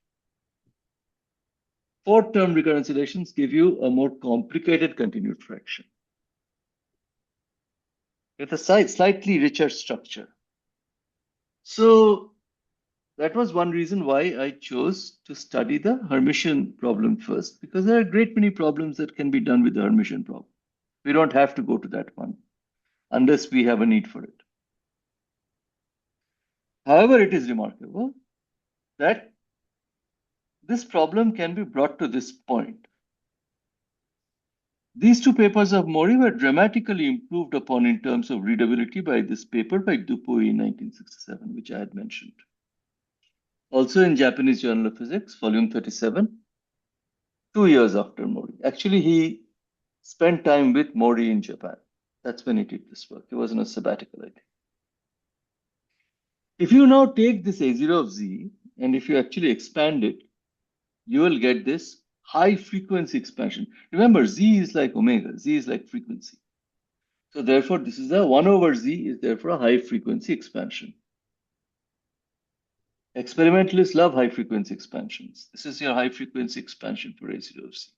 Speaker 1: 4-term recurrence relations give you a more complicated continued fraction with a slightly richer structure. So that was one reason why I chose to study the Hermitian problem first, because there are a great many problems that can be done with the Hermitian problem. We don't have to go to that one unless we have a need for it. However, it is remarkable that this problem can be brought to this point. These two papers of Mori were dramatically improved upon in terms of readability by this paper by Dupuy in 1967, which I had mentioned. Also in Japanese Journal of Physics, volume 37, 2 years after Mori. Actually, he spent time with Mori in Japan. That's when he did this work. He was on a sabbatical, I think. If you now take this A0 of Z, and if you actually expand it, you will get this high frequency expansion. Remember, Z is like omega, Z is like frequency. So therefore, this is a 1 over Z is therefore a high frequency expansion. Experimentalists love high frequency expansions. This is your high frequency expansion for A0 of Z.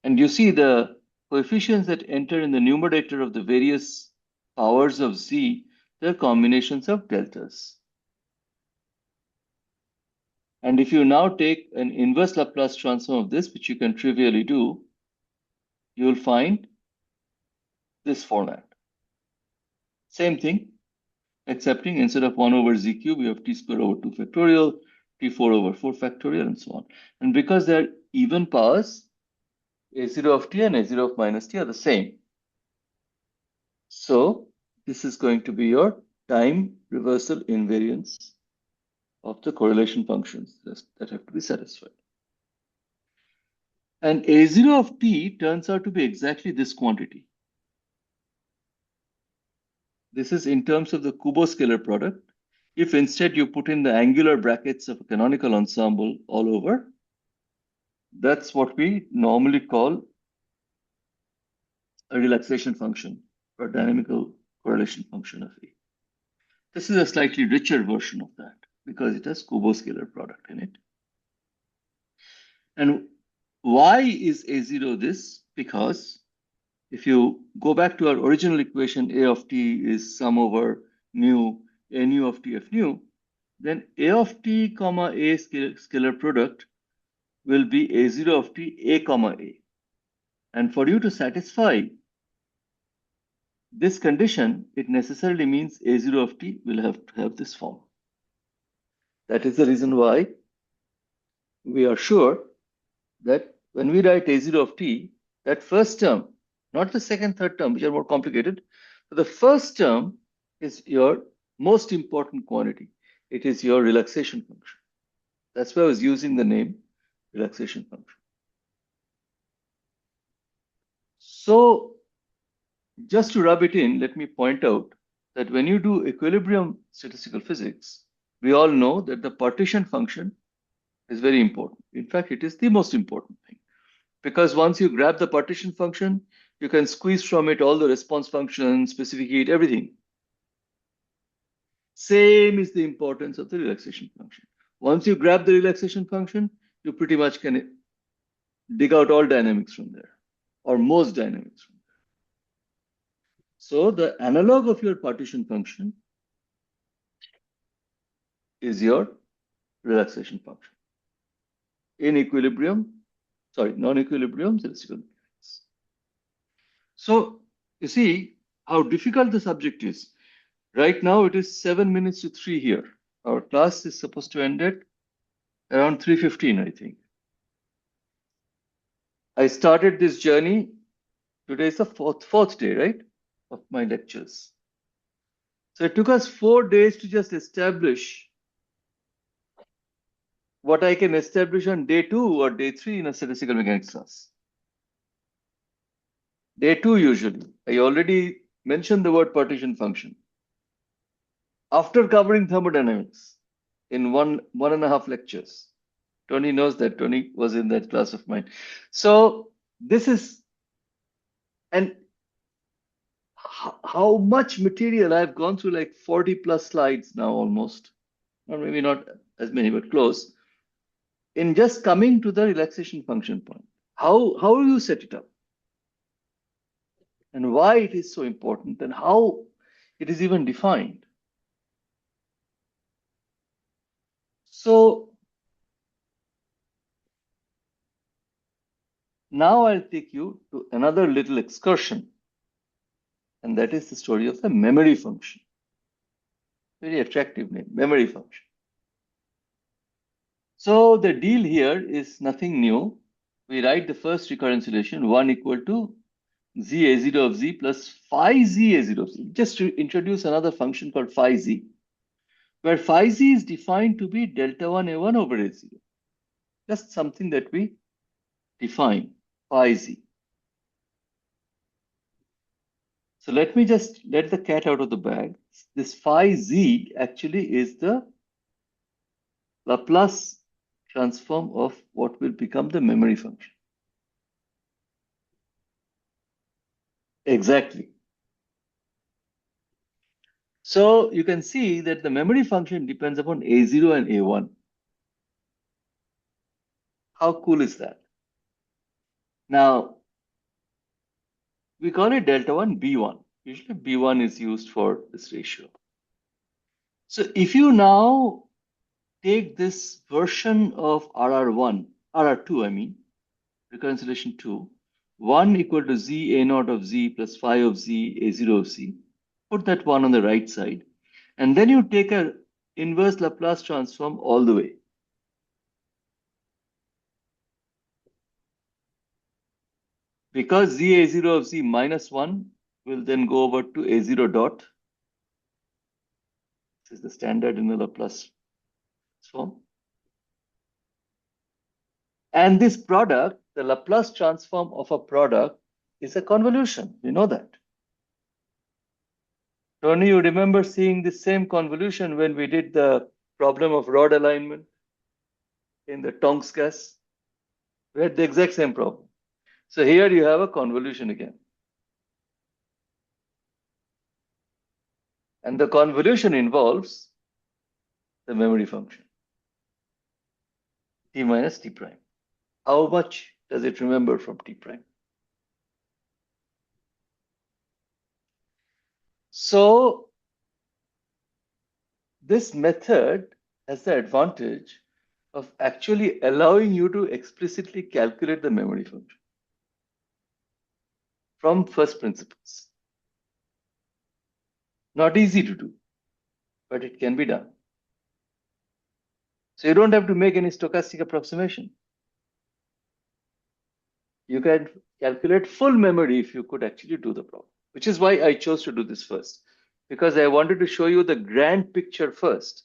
Speaker 1: And you see the coefficients that enter in the numerator of the various powers of Z, they're combinations of deltas. And if you now take an inverse Laplace transform of this, which you can trivially do, you will find this format. Same thing, excepting instead of 1 over Z cube, we have T squared over 2 factorial, T4 over 4 factorial, and so on. And because they're even powers, A0 of T and A0 of minus T are the same. So this is going to be your time reversal invariance of the correlation functions that have to be satisfied. And A0 of T turns out to be exactly this quantity. This is in terms of the Kubo-scalar product. If instead you put in the angular brackets of a canonical ensemble all over, that's what we normally call a relaxation function or a dynamical correlation function of A. This is a slightly richer version of that because it has Kubo-scalar product in it. And why is A0 this? Because if you go back to our original equation, A of t is sum over mu nu of t f nu, then A of t comma A scalar product will be A0 of t A comma A. And for you to satisfy this condition, it necessarily means A0 of t will have to have this form. That is the reason why we are sure that when we write A0 of t, that first term, not the second, third term, which are more complicated, but the first term is your most important quantity. It is your relaxation function. That's why I was using the name relaxation function. So just to rub it in, let me point out that when you do equilibrium statistical physics, we all know that the partition function is very important. In fact, it is the most important thing. Because once you grab the partition function, you can squeeze from it all the response functions, specific heat, everything. Same is the importance of the relaxation function. Once you grab the relaxation function, you pretty much can dig out all dynamics from there, or most dynamics from there. So the analog of your partition function is your relaxation function. In equilibrium, sorry, non-equilibrium statistical mechanics. So you see how difficult the subject is. Right now it is 7 minutes to 3 here. Our class is supposed to end at around 3:15, I think. I started this journey. Today is the fourth day, right, of my lectures. So it took us 4 days to just establish what I can establish on day 2 or day 3 in a statistical mechanics class. Day 2 usually. I already mentioned the word partition function. After covering thermodynamics in one and a half lectures. Tony knows that. Tony was in that class of mine. So this is, and how much material I've gone through, like 40 plus slides now almost, or maybe not as many, but close, in just coming to the relaxation function point. How do you set it up? And why it is so important and how it is even defined. So now I'll take you to another little excursion, and that is the story of the memory function. Very attractive name, memory function. So the deal here is nothing new. We write the first recurrence relation 1 equal to z a0 of z plus phi z a0 of z. Just to introduce another function called phi z, where phi z is defined to be delta 1 a1 over a0. Just something that we define, phi z. So let me just let the cat out of the bag. This phi z actually is the Laplace transform of what will become the memory function. Exactly. So you can see that the memory function depends upon A0 and A1. How cool is that? Now, we call it delta 1 B1. Usually B1 is used for this ratio. So if you now take this version of RR1, RR2, I mean, recurrence relation 2, 1 equal to z a0 of z plus phi of z a0 of z, put that 1 on the right side, and then you take a inverse Laplace transform all the way. Because z a0 of z minus 1 will then go over to a0 dot. This is the standard in the Laplace transform. And this product, the Laplace transform of a product, is a convolution. You know that. Tony, you remember seeing the same convolution when we did the problem of rod alignment in the Tonks gas? We had the exact same problem. So here you have a convolution again. And the convolution involves the memory function, t minus t prime. How much does it remember from t prime? So this method has the advantage of actually allowing you to explicitly calculate the memory function from first principles. Not easy to do, but it can be done. So you don't have to make any stochastic approximation. You can calculate full memory if you could actually do the problem, which is why I chose to do this first, because I wanted to show you the grand picture first.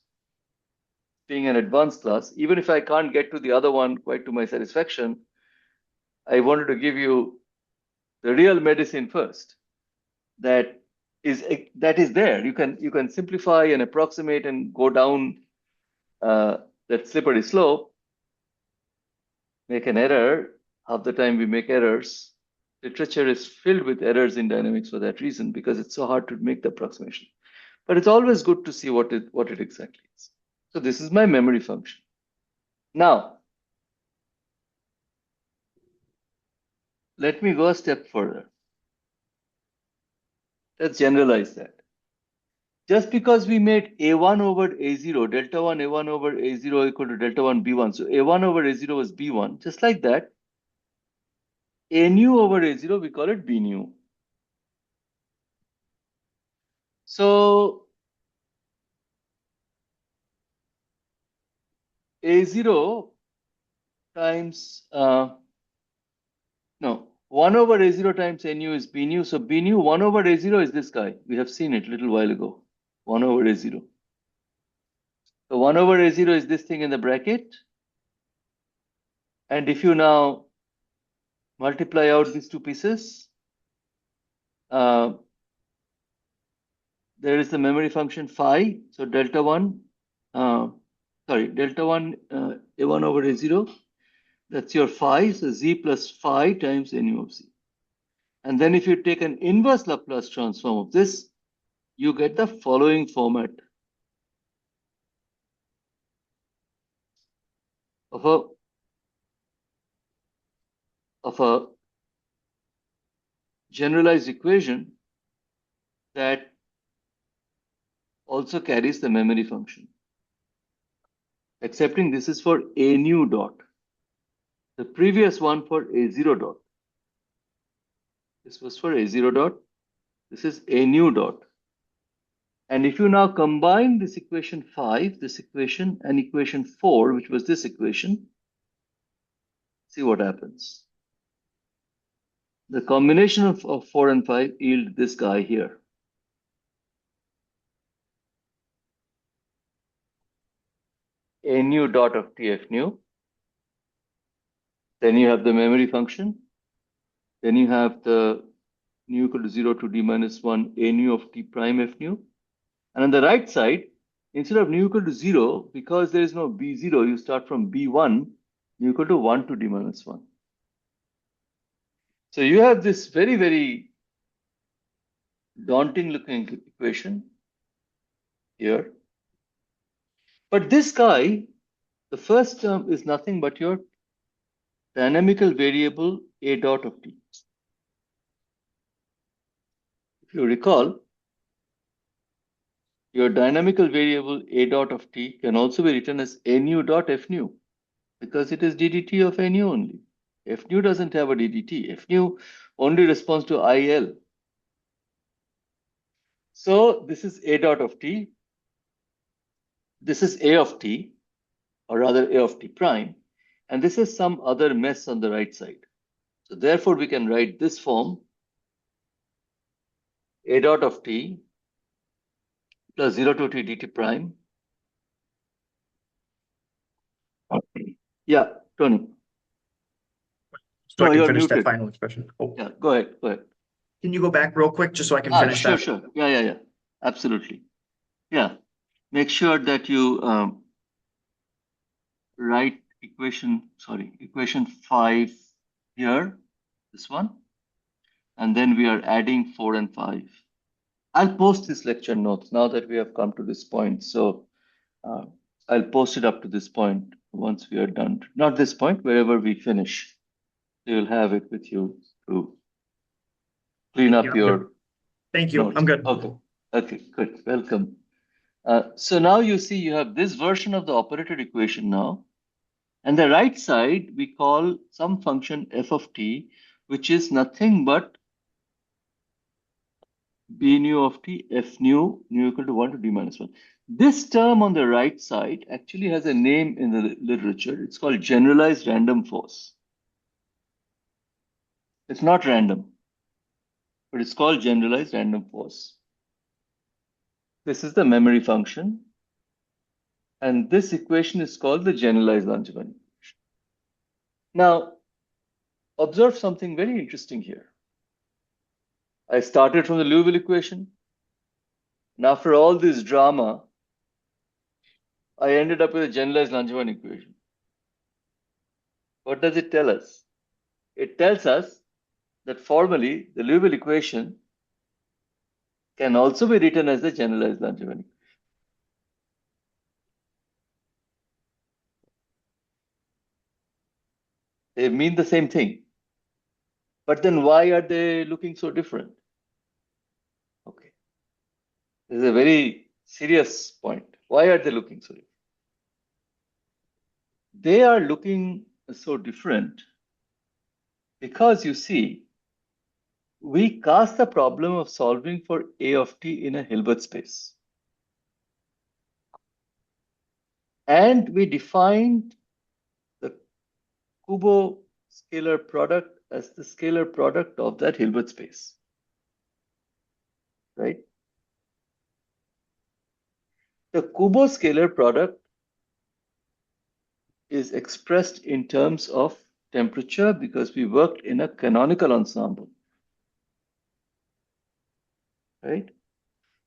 Speaker 1: Being an advanced class, even if I can't get to the other one quite to my satisfaction, I wanted to give you the real medicine first. That is there. You can simplify and approximate and go down that slippery slope. Make an error. Half the time we make errors. Literature is filled with errors in dynamics for that reason, because it's so hard to make the approximation. But it's always good to see what it exactly is. So this is my memory function. Now, let me go a step further. Let's generalize that. Just because we made A1 over A0, delta 1 A1 over A0 equal to delta 1 B1. So A1 over A0 was B1. Just like that, A nu over A0, we call it B nu. So A0 times, no, 1 over A0 times A nu is B nu. So B nu, 1 over A0 is this guy. We have seen it a little while ago. 1 over A0. So 1 over A0 is this thing in the bracket. And if you now multiply out these two pieces, there is the memory function phi. So delta 1, delta 1 A1 over A0. That's your phi. So Z plus phi times nu of Z. And then if you take an inverse Laplace transform of this, you get the following format of a generalized equation that also carries the memory function. Accepting this is for A nu dot. The previous one for A0 dot. This was for A0 dot. This is A nu dot. And if you now combine this equation 5, this equation, and equation 4, which was this equation, see what happens. The combination of 4 and 5 yield this guy here. A nu dot of TF nu. Then you have the memory function. Then you have the nu equal to 0 to d minus 1 A nu of t prime F nu. And on the right side, instead of nu equal to 0, because there is no B0, you start from B1, nu equal to 1 to d minus 1. So you have this very, very daunting looking equation here. But this guy, the first term is nothing but your dynamical variable A dot of t. If you recall, your dynamical variable A dot of t can also be written as A nu dot F nu, because it is ddt of A nu only. F nu doesn't have a ddt. F nu only responds to IL. So this is A dot of t. This is A of t, or rather A of t prime. And this is some other mess on the right side. So therefore, we can write this form, A dot of t plus 0 to t dt prime. Yeah, Tony.
Speaker 3: So
Speaker 1: No,
Speaker 3: I can
Speaker 1: you're
Speaker 3: finish that
Speaker 1: muted.
Speaker 3: final expression. Oh,
Speaker 1: Yeah, go ahead.
Speaker 3: can you go back real quick just so I can finish
Speaker 1: Sure,
Speaker 3: that?
Speaker 1: sure. Yeah. Absolutely. Yeah. Make sure that you write equation 5 here, this one. And then we are adding 4 and 5. I'll post this lecture notes now that we have come to this point. So I'll post it up to this point once we are done. Not this point, wherever we finish. You'll have it with you to clean up
Speaker 3: Yeah, I'm
Speaker 1: your
Speaker 3: good. Thank you.
Speaker 1: notes.
Speaker 3: I'm good.
Speaker 1: Okay. Okay, good. Welcome. So now you see you have this version of the operator equation now. And the right side, we call some function f of t, which is nothing but b nu of t, f nu equal to 1 to d minus 1. This term on the right side actually has a name in the literature. It's called generalized random force. It's not random, but it's called generalized random force. This is the memory function. And this equation is called the generalized Langevin equation. Now, observe something very interesting here. I started from the Liouville equation. And after all this drama, I ended up with a generalized Langevin equation. What does it tell us? It tells us that formally the Liouville equation can also be written as the generalized Langevin equation. They mean the same thing. But then why are they looking so different? Okay. This is a very serious point. Why are they looking so different? They are looking so different because you see, we cast the problem of solving for A of t in a Hilbert space. And we defined the Kubo scalar product as the scalar product of that Hilbert space. Right? The Kubo scalar product is expressed in terms of temperature because we worked in a canonical ensemble. Right?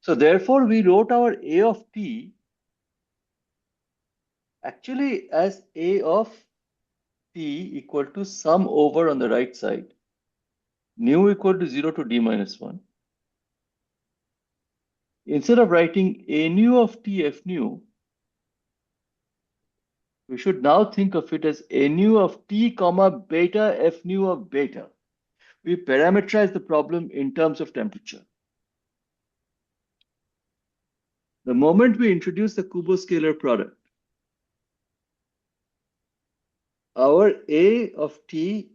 Speaker 1: So therefore, we wrote our A of t actually as A of t equal to sum over on the right side, nu equal to 0 to d minus 1. Instead of writing A nu of t f nu, we should now think of it as A nu of t comma beta f nu of beta. We parameterize the problem in terms of temperature. The moment we introduce the Kubo scalar product, our A of t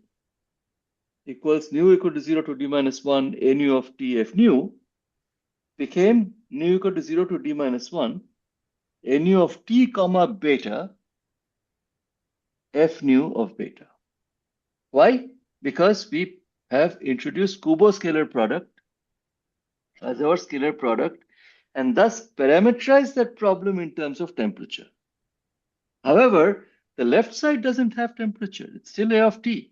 Speaker 1: equals nu equal to 0 to d minus 1, A nu of t f nu became nu equal to 0 to d minus 1, A nu of t comma beta f nu of beta. Why? Because we have introduced Kubo scalar product as our scalar product and thus parameterize that problem in terms of temperature. However, the left side doesn't have temperature. It's still A of t.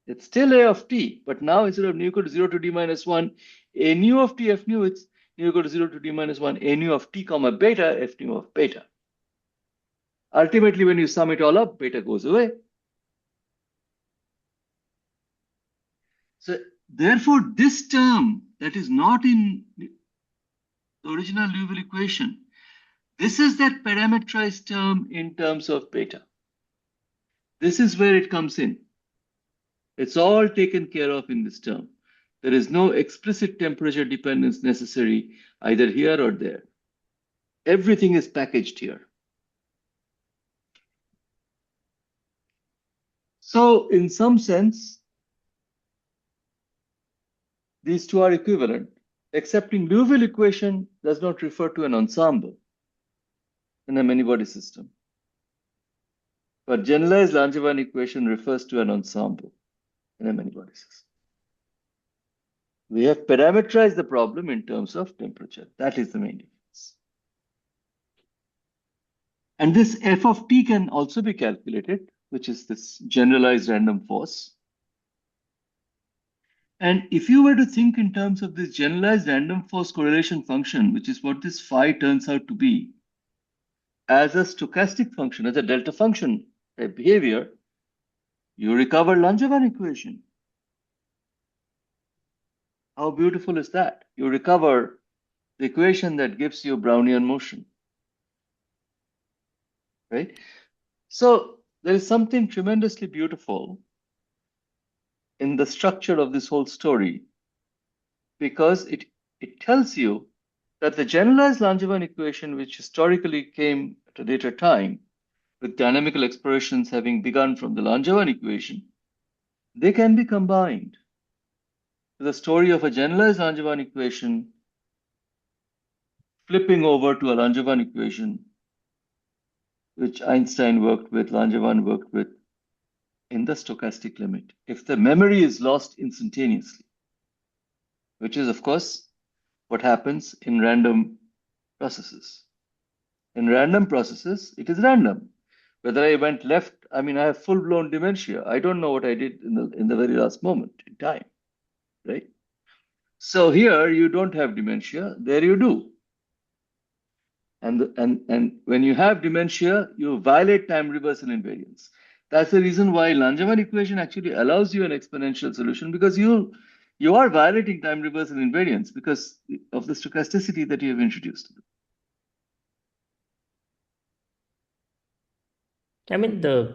Speaker 1: It's still A of t, but now instead of nu equal to 0 to d minus 1, A nu of t f nu, it's nu equal to 0 to d minus 1, A nu of t comma beta f nu of beta. Ultimately, when you sum it all up, beta goes away. So therefore, this term that is not in the original Liouville equation, this is that parameterized term in terms of beta. This is where it comes in. It's all taken care of in this term. There is no explicit temperature dependence necessary either here or there. Everything is packaged here. So in some sense, these two are equivalent, excepting Liouville equation does not refer to an ensemble in a many-body system. But generalized Langevin equation refers to an ensemble in a many-body system. We have parameterized the problem in terms of temperature. That is the main difference. And this f of t can also be calculated, which is this generalized random force. And if you were to think in terms of this generalized random force correlation function, which is what this phi turns out to be, as a stochastic function, as a delta function type behavior, you recover Langevin equation. How beautiful is that? You recover the equation that gives you Brownian motion, right? So there is something tremendously beautiful in the structure of this whole story, because it tells you that the generalized Langevin equation, which historically came at a later time, with dynamical explorations having begun from the Langevin equation, they can be combined to the story of a generalized Langevin equation flipping over to a Langevin equation, which Einstein worked with, Langevin worked with in the stochastic limit. If the memory is lost instantaneously, which is, of course, what happens in random processes. In random processes, it is random. Whether I went left, I mean, I have full-blown dementia. I don't know what I did in the very last moment in time, right? So here you don't have dementia, there you do. And when you have dementia, you violate time reversal invariance. That's the reason why Langevin equation actually allows you an exponential solution, because you are violating time reversal invariance because of the stochasticity that you have introduced.
Speaker 2: I mean, so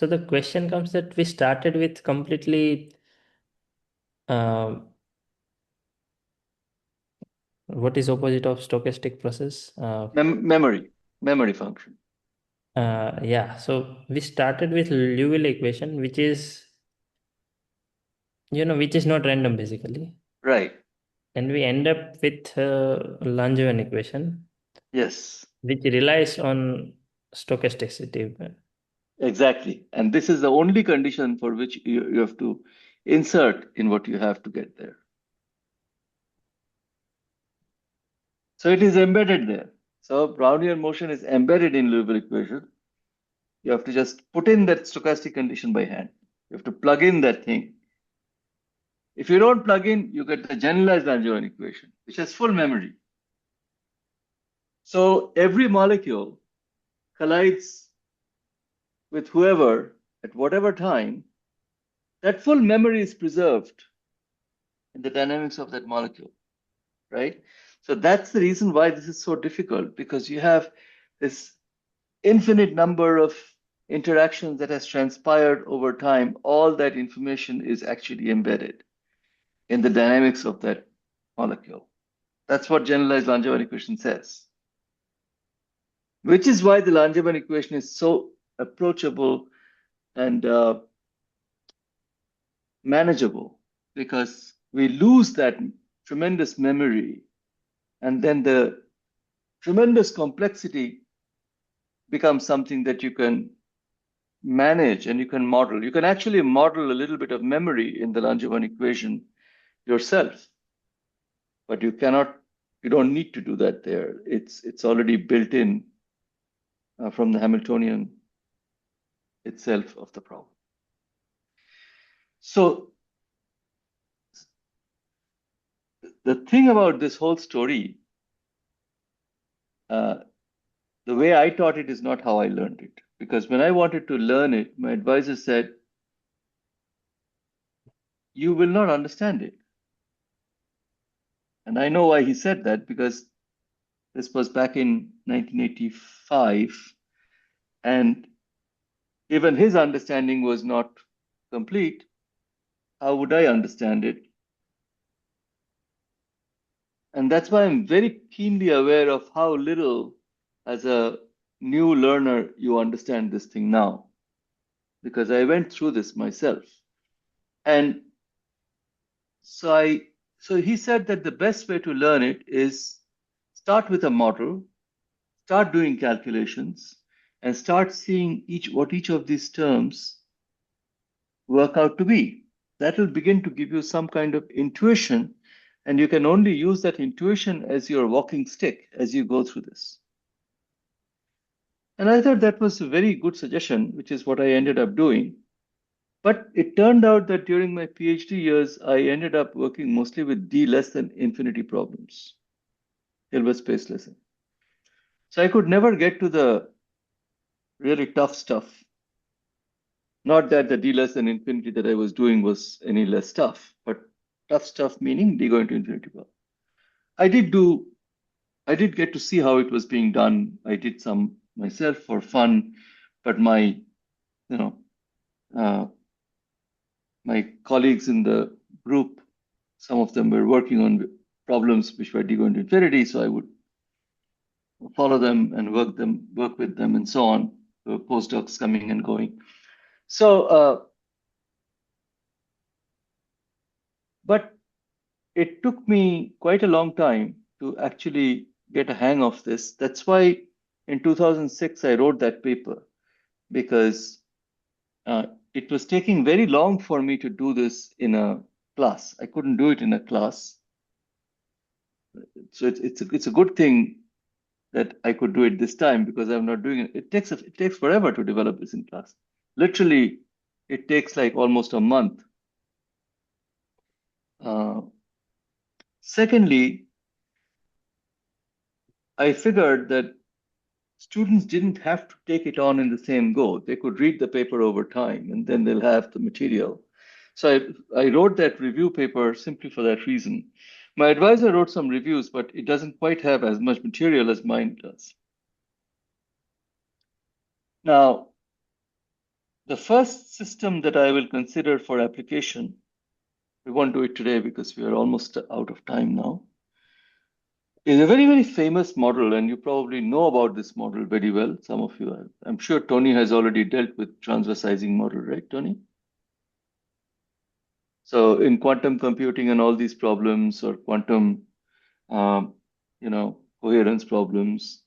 Speaker 2: the question comes that we started with completely what is opposite of stochastic process?
Speaker 1: Memory function.
Speaker 2: Yeah, so we started with Liouville equation, which is, which is not random basically.
Speaker 1: Right.
Speaker 2: And we end up with Langevin equation,
Speaker 1: Yes.
Speaker 2: which relies on stochasticity.
Speaker 1: Exactly. And this is the only condition for which you have to insert in what you have to get there. So it is embedded there. So Brownian motion is embedded in Liouville equation. You have to just put in that stochastic condition by hand. You have to plug in that thing. If you don't plug in, you get the generalized Langevin equation, which has full memory. So every molecule collides with whoever at whatever time, that full memory is preserved in the dynamics of that molecule, right? So that's the reason why this is so difficult, because you have this infinite number of interactions that has transpired over time. All that information is actually embedded in the dynamics of that molecule. That's what generalized Langevin equation says. Which is why the Langevin equation is so approachable and manageable, because we lose that tremendous memory, and then the tremendous complexity becomes something that you can manage and you can model. You can actually model a little bit of memory in the Langevin equation yourself, but you don't need to do that there. It's already built in from the Hamiltonian itself of the problem. So the thing about this whole story, the way I taught it is not how I learned it. Because when I wanted to learn it, my advisor said, you will not understand it. And I know why he said that, because this was back in 1985, and even his understanding was not complete. How would I understand it? And that's why I'm very keenly aware of how little, as a new learner, you understand this thing now, because I went through this myself. And so he said that the best way to learn it is start with a model, start doing calculations, and start seeing what each of these terms work out to be. That will begin to give you some kind of intuition, and you can only use that intuition as your walking stick as you go through this. And I thought that was a very good suggestion, which is what I ended up doing. But it turned out that during my PhD years, I ended up working mostly with d less than infinity problems, Hilbert space lesson. So I could never get to the really tough stuff. Not that the d less than infinity that I was doing was any less tough, but tough stuff meaning d going to infinity. I did get to see how it was being done. I did some myself for fun, but my colleagues in the group some of them were working on problems which were degrowing to infinity, so I would follow them and work with them, and so on. Postdocs coming and going. So, but it took me quite a long time to actually get a hang of this. That's why in 2006 I wrote that paper, because it was taking very long for me to do this in a class. I couldn't do it in a class. So it's a good thing that I could do it this time, because I'm not doing it. It takes forever to develop this in class. Literally, it takes like almost a month. Secondly, I figured that students didn't have to take it on in the same go. They could read the paper over time, and then they'll have the material. So I wrote that review paper simply for that reason. My advisor wrote some reviews, but it doesn't quite have as much material as mine does. Now, the first system that I will consider for application, we won't do it today because we are almost out of time now, is a very, very famous model, and you probably know about this model very well. Some of you are. I'm sure Tony has already dealt with transversizing model, right, Tony? So in quantum computing and all these problems, or quantum, coherence problems,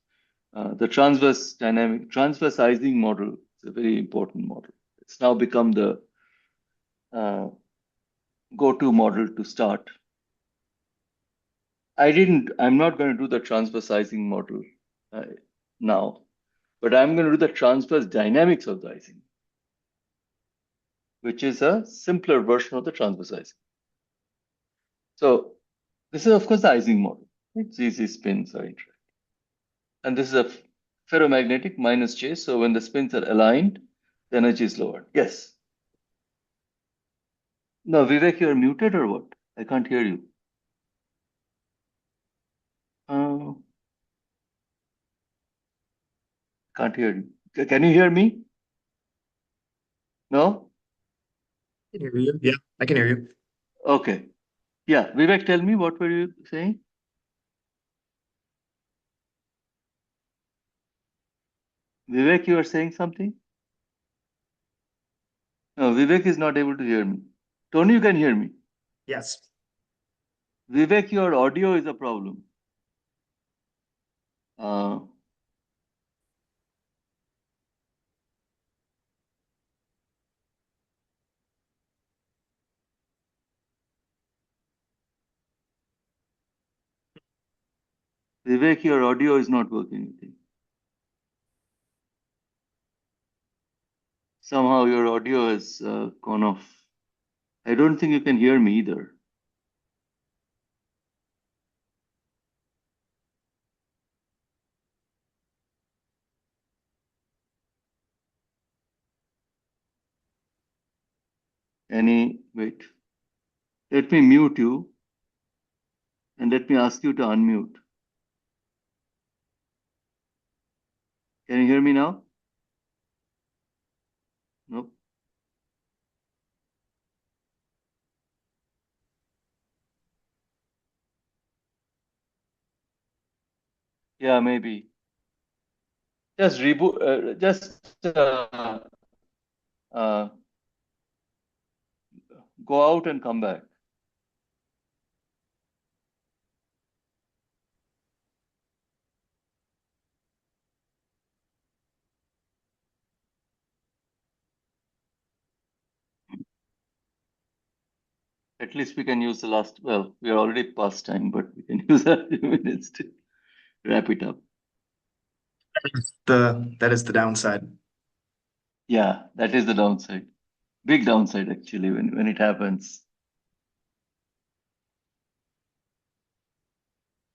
Speaker 1: the transversizing model is a very important model. It's now become the go-to model to start. I'm not going to do the transversizing model now, but I'm going to do the transverse dynamics of the Ising, which is a simpler version of the transversizing. So this is, of course, the Ising model. It's easy, spins are interacting. And this is a ferromagnetic minus J. So when the spins are aligned, the energy is lowered. Yes. No, Vivek, you're muted or what? I can't hear you. Can't hear you. Can you hear me? No?
Speaker 3: I can hear you. Yeah, I can hear you.
Speaker 1: Okay. Yeah, Vivek, tell me, what were you saying? Vivek, you are saying something? No, Vivek is not able to hear me. Tony, you can hear me.
Speaker 3: Yes.
Speaker 1: Vivek, your audio is a problem. Vivek, your audio is not working, I think. Somehow your audio has gone off. I don't think you can hear me either. Wait. Let me mute you and let me ask you to unmute. Can you hear me now? Nope. Yeah, maybe. Just reboot, go out and come back. At least we can use the last, well, we are already past time, but we can use a few minutes to wrap it up.
Speaker 3: That is the downside.
Speaker 1: Yeah, that is the downside. Big downside, actually, when it happens.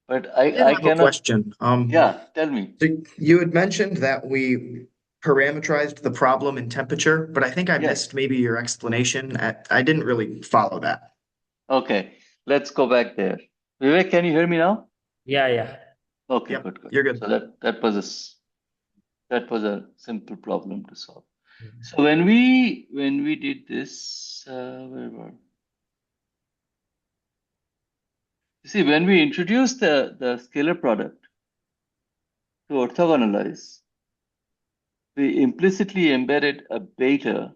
Speaker 1: But
Speaker 3: I
Speaker 1: I
Speaker 3: have a
Speaker 1: cannot.
Speaker 3: question.
Speaker 1: Yeah, tell me.
Speaker 3: So you had mentioned that we parameterized the problem in temperature, but I think I
Speaker 1: Yes.
Speaker 3: missed maybe your explanation. I didn't really follow that.
Speaker 1: Okay, let's go back there. Vivek, can you hear me now?
Speaker 2: Yeah.
Speaker 1: Okay,
Speaker 3: Yep,
Speaker 1: good.
Speaker 3: you're good.
Speaker 1: So that was a simple problem to solve. So when we did this, where were You see, when we introduce the scalar product to orthogonalize, we implicitly embedded a beta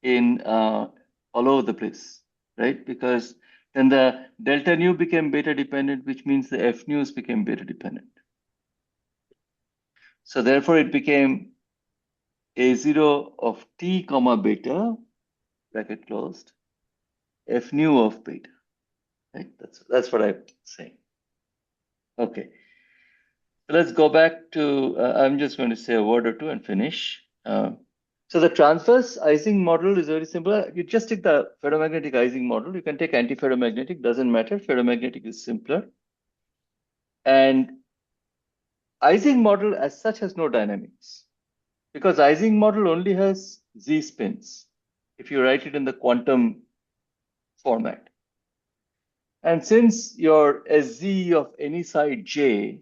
Speaker 1: in all over the place, right? Because then the delta nu became beta dependent, which means the f nus became beta dependent. So therefore, it became a0 of t comma beta, bracket closed, f nu of beta, right? That's what I'm saying. Okay. So let's go back to, I'm just going to say a word or two and finish. So the transverse Ising model is very simple. You just take the ferromagnetic Ising model. You can take antiferromagnetic, doesn't matter. Ferromagnetic is simpler. And Ising model as such has no dynamics because Ising model only has Z spins if you write it in the quantum format. And since your SZ of any side J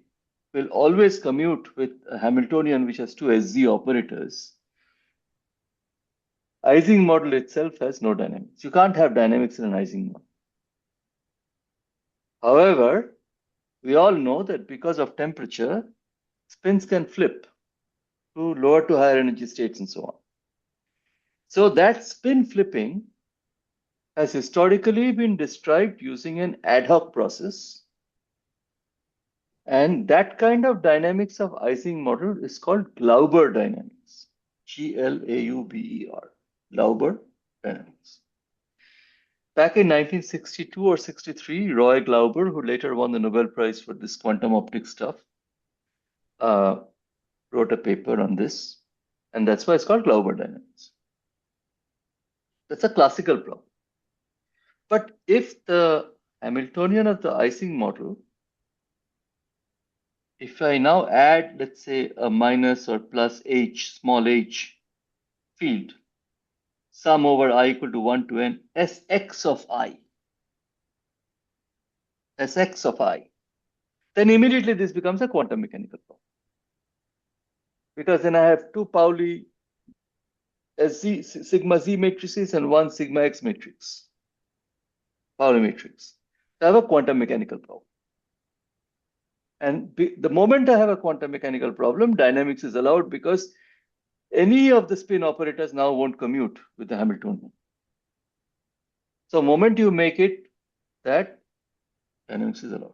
Speaker 1: will always commute with a Hamiltonian which has two SZ operators, Ising model itself has no dynamics. You can't have dynamics in an Ising model. However, we all know that because of temperature, spins can flip to lower to higher energy states and so on. So that spin flipping has historically been described using an ad hoc process. And that kind of dynamics of Ising model is called Glauber dynamics. Glauber. Glauber dynamics. Back in 1962 or 63, Roy Glauber, who later won the Nobel Prize for this quantum optics stuff, wrote a paper on this. And that's why it's called Glauber dynamics. That's a classical problem. But if the Hamiltonian of the Ising model, if I now add, let's say, a minus or plus h, small h field, sum over I equal to 1 to n, Sx of I, Sx of I, then immediately this becomes a quantum mechanical problem. Because then I have two Pauli SZ, sigma z matrices and one sigma x matrix, Pauli matrix. So I have a quantum mechanical problem. And the moment I have a quantum mechanical problem, dynamics is allowed because any of the spin operators now won't commute with the Hamiltonian. So moment you make it, that dynamics is allowed.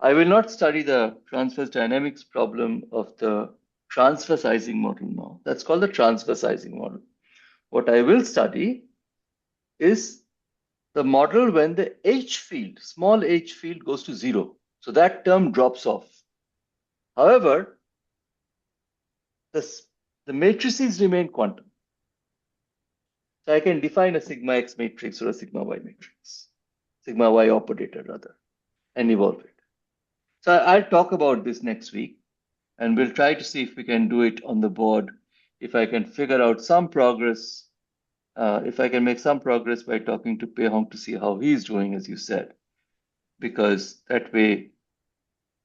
Speaker 1: I will not study the transverse dynamics problem of the transverse Ising model now. That's called the transverse Ising model. What I will study is the model when the H field, small h field goes to 0. So that term drops off. However, the matrices remain quantum. So I can define a sigma x matrix or a sigma y matrix, sigma y operator rather, and evolve it. So I'll talk about this next week, and we'll try to see if we can do it on the board, if I can figure out some progress, if I can make some progress by talking to Pei Hong to see how he's doing, as you said, because that way,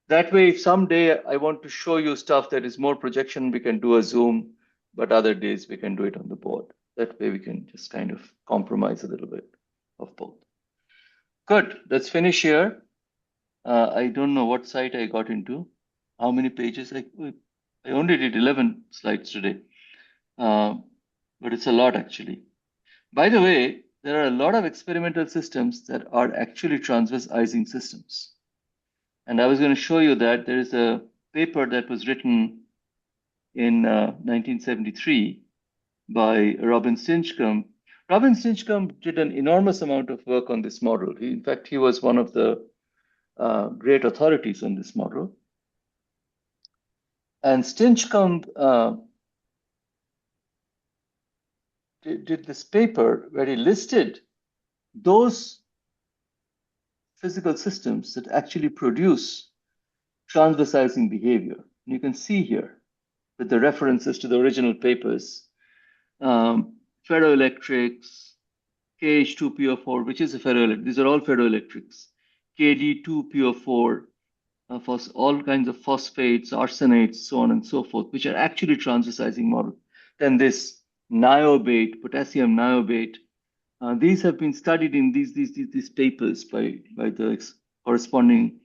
Speaker 1: if someday I want to show you stuff that is more projection, we can do a Zoom, but other days we can do it on the board. That way we can just kind of compromise a little bit of both. Good, let's finish here. I don't know what site I got into, how many pages. I only did 11 slides today, but it's a lot actually. By the way, there are a lot of experimental systems that are actually transverse Ising systems. And I was going to show you that there is a paper that was written in 1973 by Robin Stinchcomb. Robin Stinchcomb did an enormous amount of work on this model. In fact, he was one of the great authorities on this model. And Stinchcomb did this paper where he listed those physical systems that actually produce transverse Ising behavior. And you can see here with the references to the original papers, ferroelectrics, KH2PO4, which is a ferroelectric. These are all ferroelectrics. KD2PO4, for all kinds of phosphates, arsenates, so on and so forth, which are actually transverse Ising model. Then this niobate, potassium niobate, These have been studied in these papers by the corresponding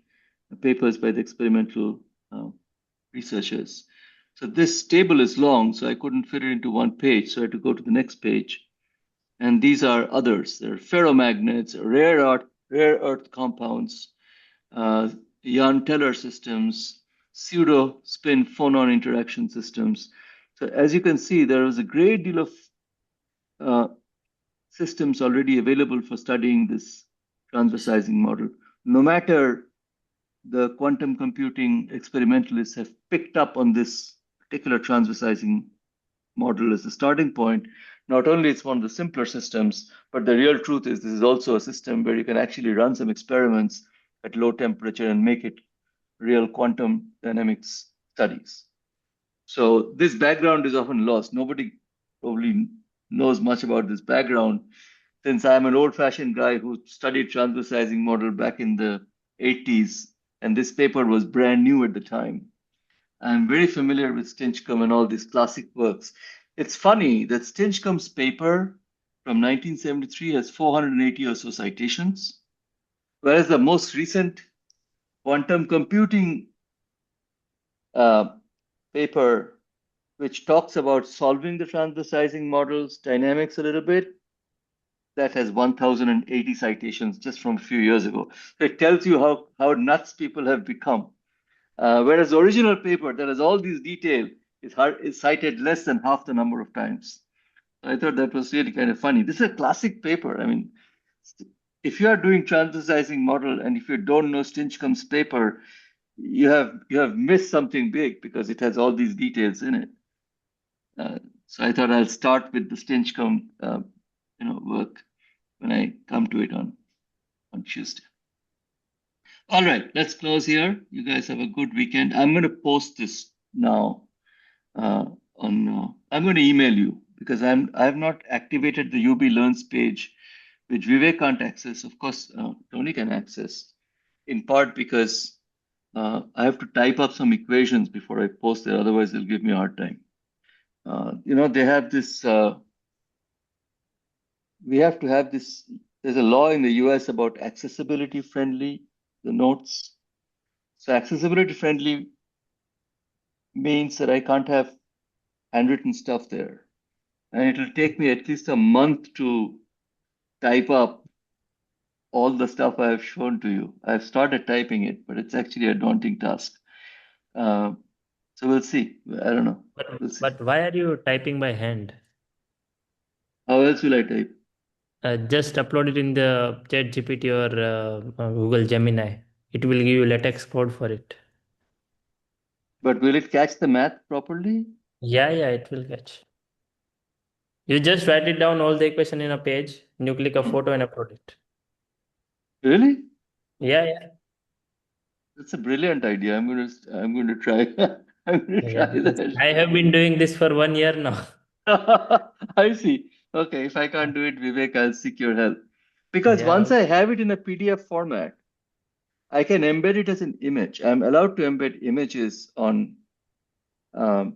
Speaker 1: papers by the experimental researchers. So this table is long, so I couldn't fit it into one page, so I had to go to the next page. And these are others. They're ferromagnets, rare earth compounds, Jahn-Teller systems, pseudo spin phonon interaction systems. So as you can see, there is a great deal of systems already available for studying this transversizing model. No matter the quantum computing experimentalists have picked up on this particular transversizing model as a starting point, not only it's one of the simpler systems, but the real truth is this is also a system where you can actually run some experiments at low temperature and make it real quantum dynamics studies. So this background is often lost. Nobody probably knows much about this background, since I'm an old-fashioned guy who studied transversizing model back in the 80s, and this paper was brand new at the time. I'm very familiar with Stinchcomb and all these classic works. It's funny that Stinchcomb's paper from 1973 has 480 or so citations, whereas the most recent quantum computing paper, which talks about solving the transversizing model's dynamics a little bit, that has 1,080 citations just from a few years ago. So it tells you how nuts people have become. Whereas the original paper that has all these detail is cited less than half the number of times. I thought that was really kind of funny. This is a classic paper. I mean, if you are doing transversizing model and if you don't know Stinchcomb's paper, you have missed something big because it has all these details in it. So I thought I'll start with the Stinchcomb work when I come to it on Tuesday. All right, let's close here. You guys have a good weekend. I'm going to post this now I'm going to email you because I have not activated the UB Learns page, which Vivek can't access. Of course, Tony can access, in part because I have to type up some equations before I post it. Otherwise, they'll give me a hard time. They have this. We have to have this. There's a law in the US about accessibility friendly, the notes. So accessibility friendly means that I can't have handwritten stuff there. And it'll take me at least a month to type up all the stuff I have shown to you. I've started typing it, but it's actually a daunting task. So we'll see. I don't know. We'll see.
Speaker 2: But why are you typing by hand?
Speaker 1: How else will I type?
Speaker 2: Just upload it in the ChatGPT or Google Gemini. It will give you LaTeX code for it.
Speaker 1: But will it catch the math properly?
Speaker 2: Yeah, it will catch. You just write it down all the equation in a page, and you click a photo and upload it.
Speaker 1: Really?
Speaker 2: Yeah.
Speaker 1: That's a brilliant idea. I'm going to try. I'm going to try that.
Speaker 2: I have been doing this for 1 year now.
Speaker 1: I see. Okay, if I can't do it, Vivek, I'll seek your help. Because once I have it in a PDF format, I can embed it as an image. I'm allowed to embed images on the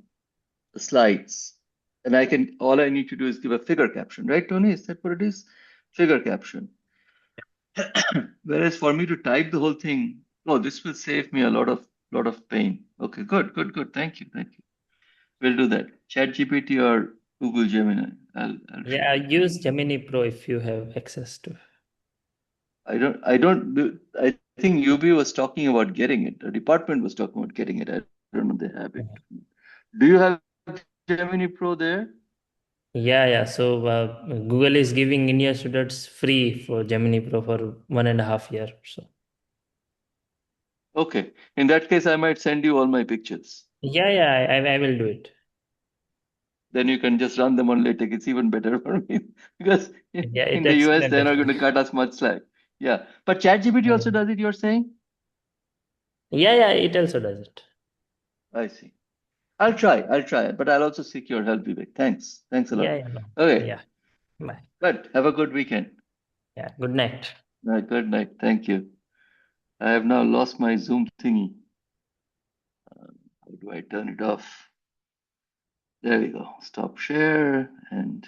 Speaker 1: slides. And all I need to do is give a figure caption, right, Tony? Is that what it is? Figure caption. Whereas for me to type the whole thing, this will save me a lot of pain. Okay, good. Thank you. We'll do that. ChatGPT or Google Gemini. I'll
Speaker 2: use Gemini Pro if you have access to.
Speaker 1: I think UB was talking about getting it. The department was talking about getting it. I don't know if they have it. Do you have Gemini Pro there?
Speaker 2: Yeah. So Google is giving India students free for Gemini Pro for 1.5 years. So.
Speaker 1: Okay. In that case, I might send you all my pictures.
Speaker 2: Yeah. I will do it.
Speaker 1: Then you can just run them on LaTeX. It's even better for me because in the US, they're not going to cut us much slack. Yeah. But ChatGPT also does it, you're saying?
Speaker 2: Yeah, it also does it.
Speaker 1: I see. I'll try, but I'll also seek your help, Vivek. Thanks a lot.
Speaker 2: Yeah.
Speaker 1: Okay.
Speaker 2: Yeah. Bye.
Speaker 1: Good. Have a good weekend.
Speaker 2: Yeah. Good night.
Speaker 1: Good night. Thank you. I have now lost my Zoom thingy. How do I turn it off? There we go. Stop share and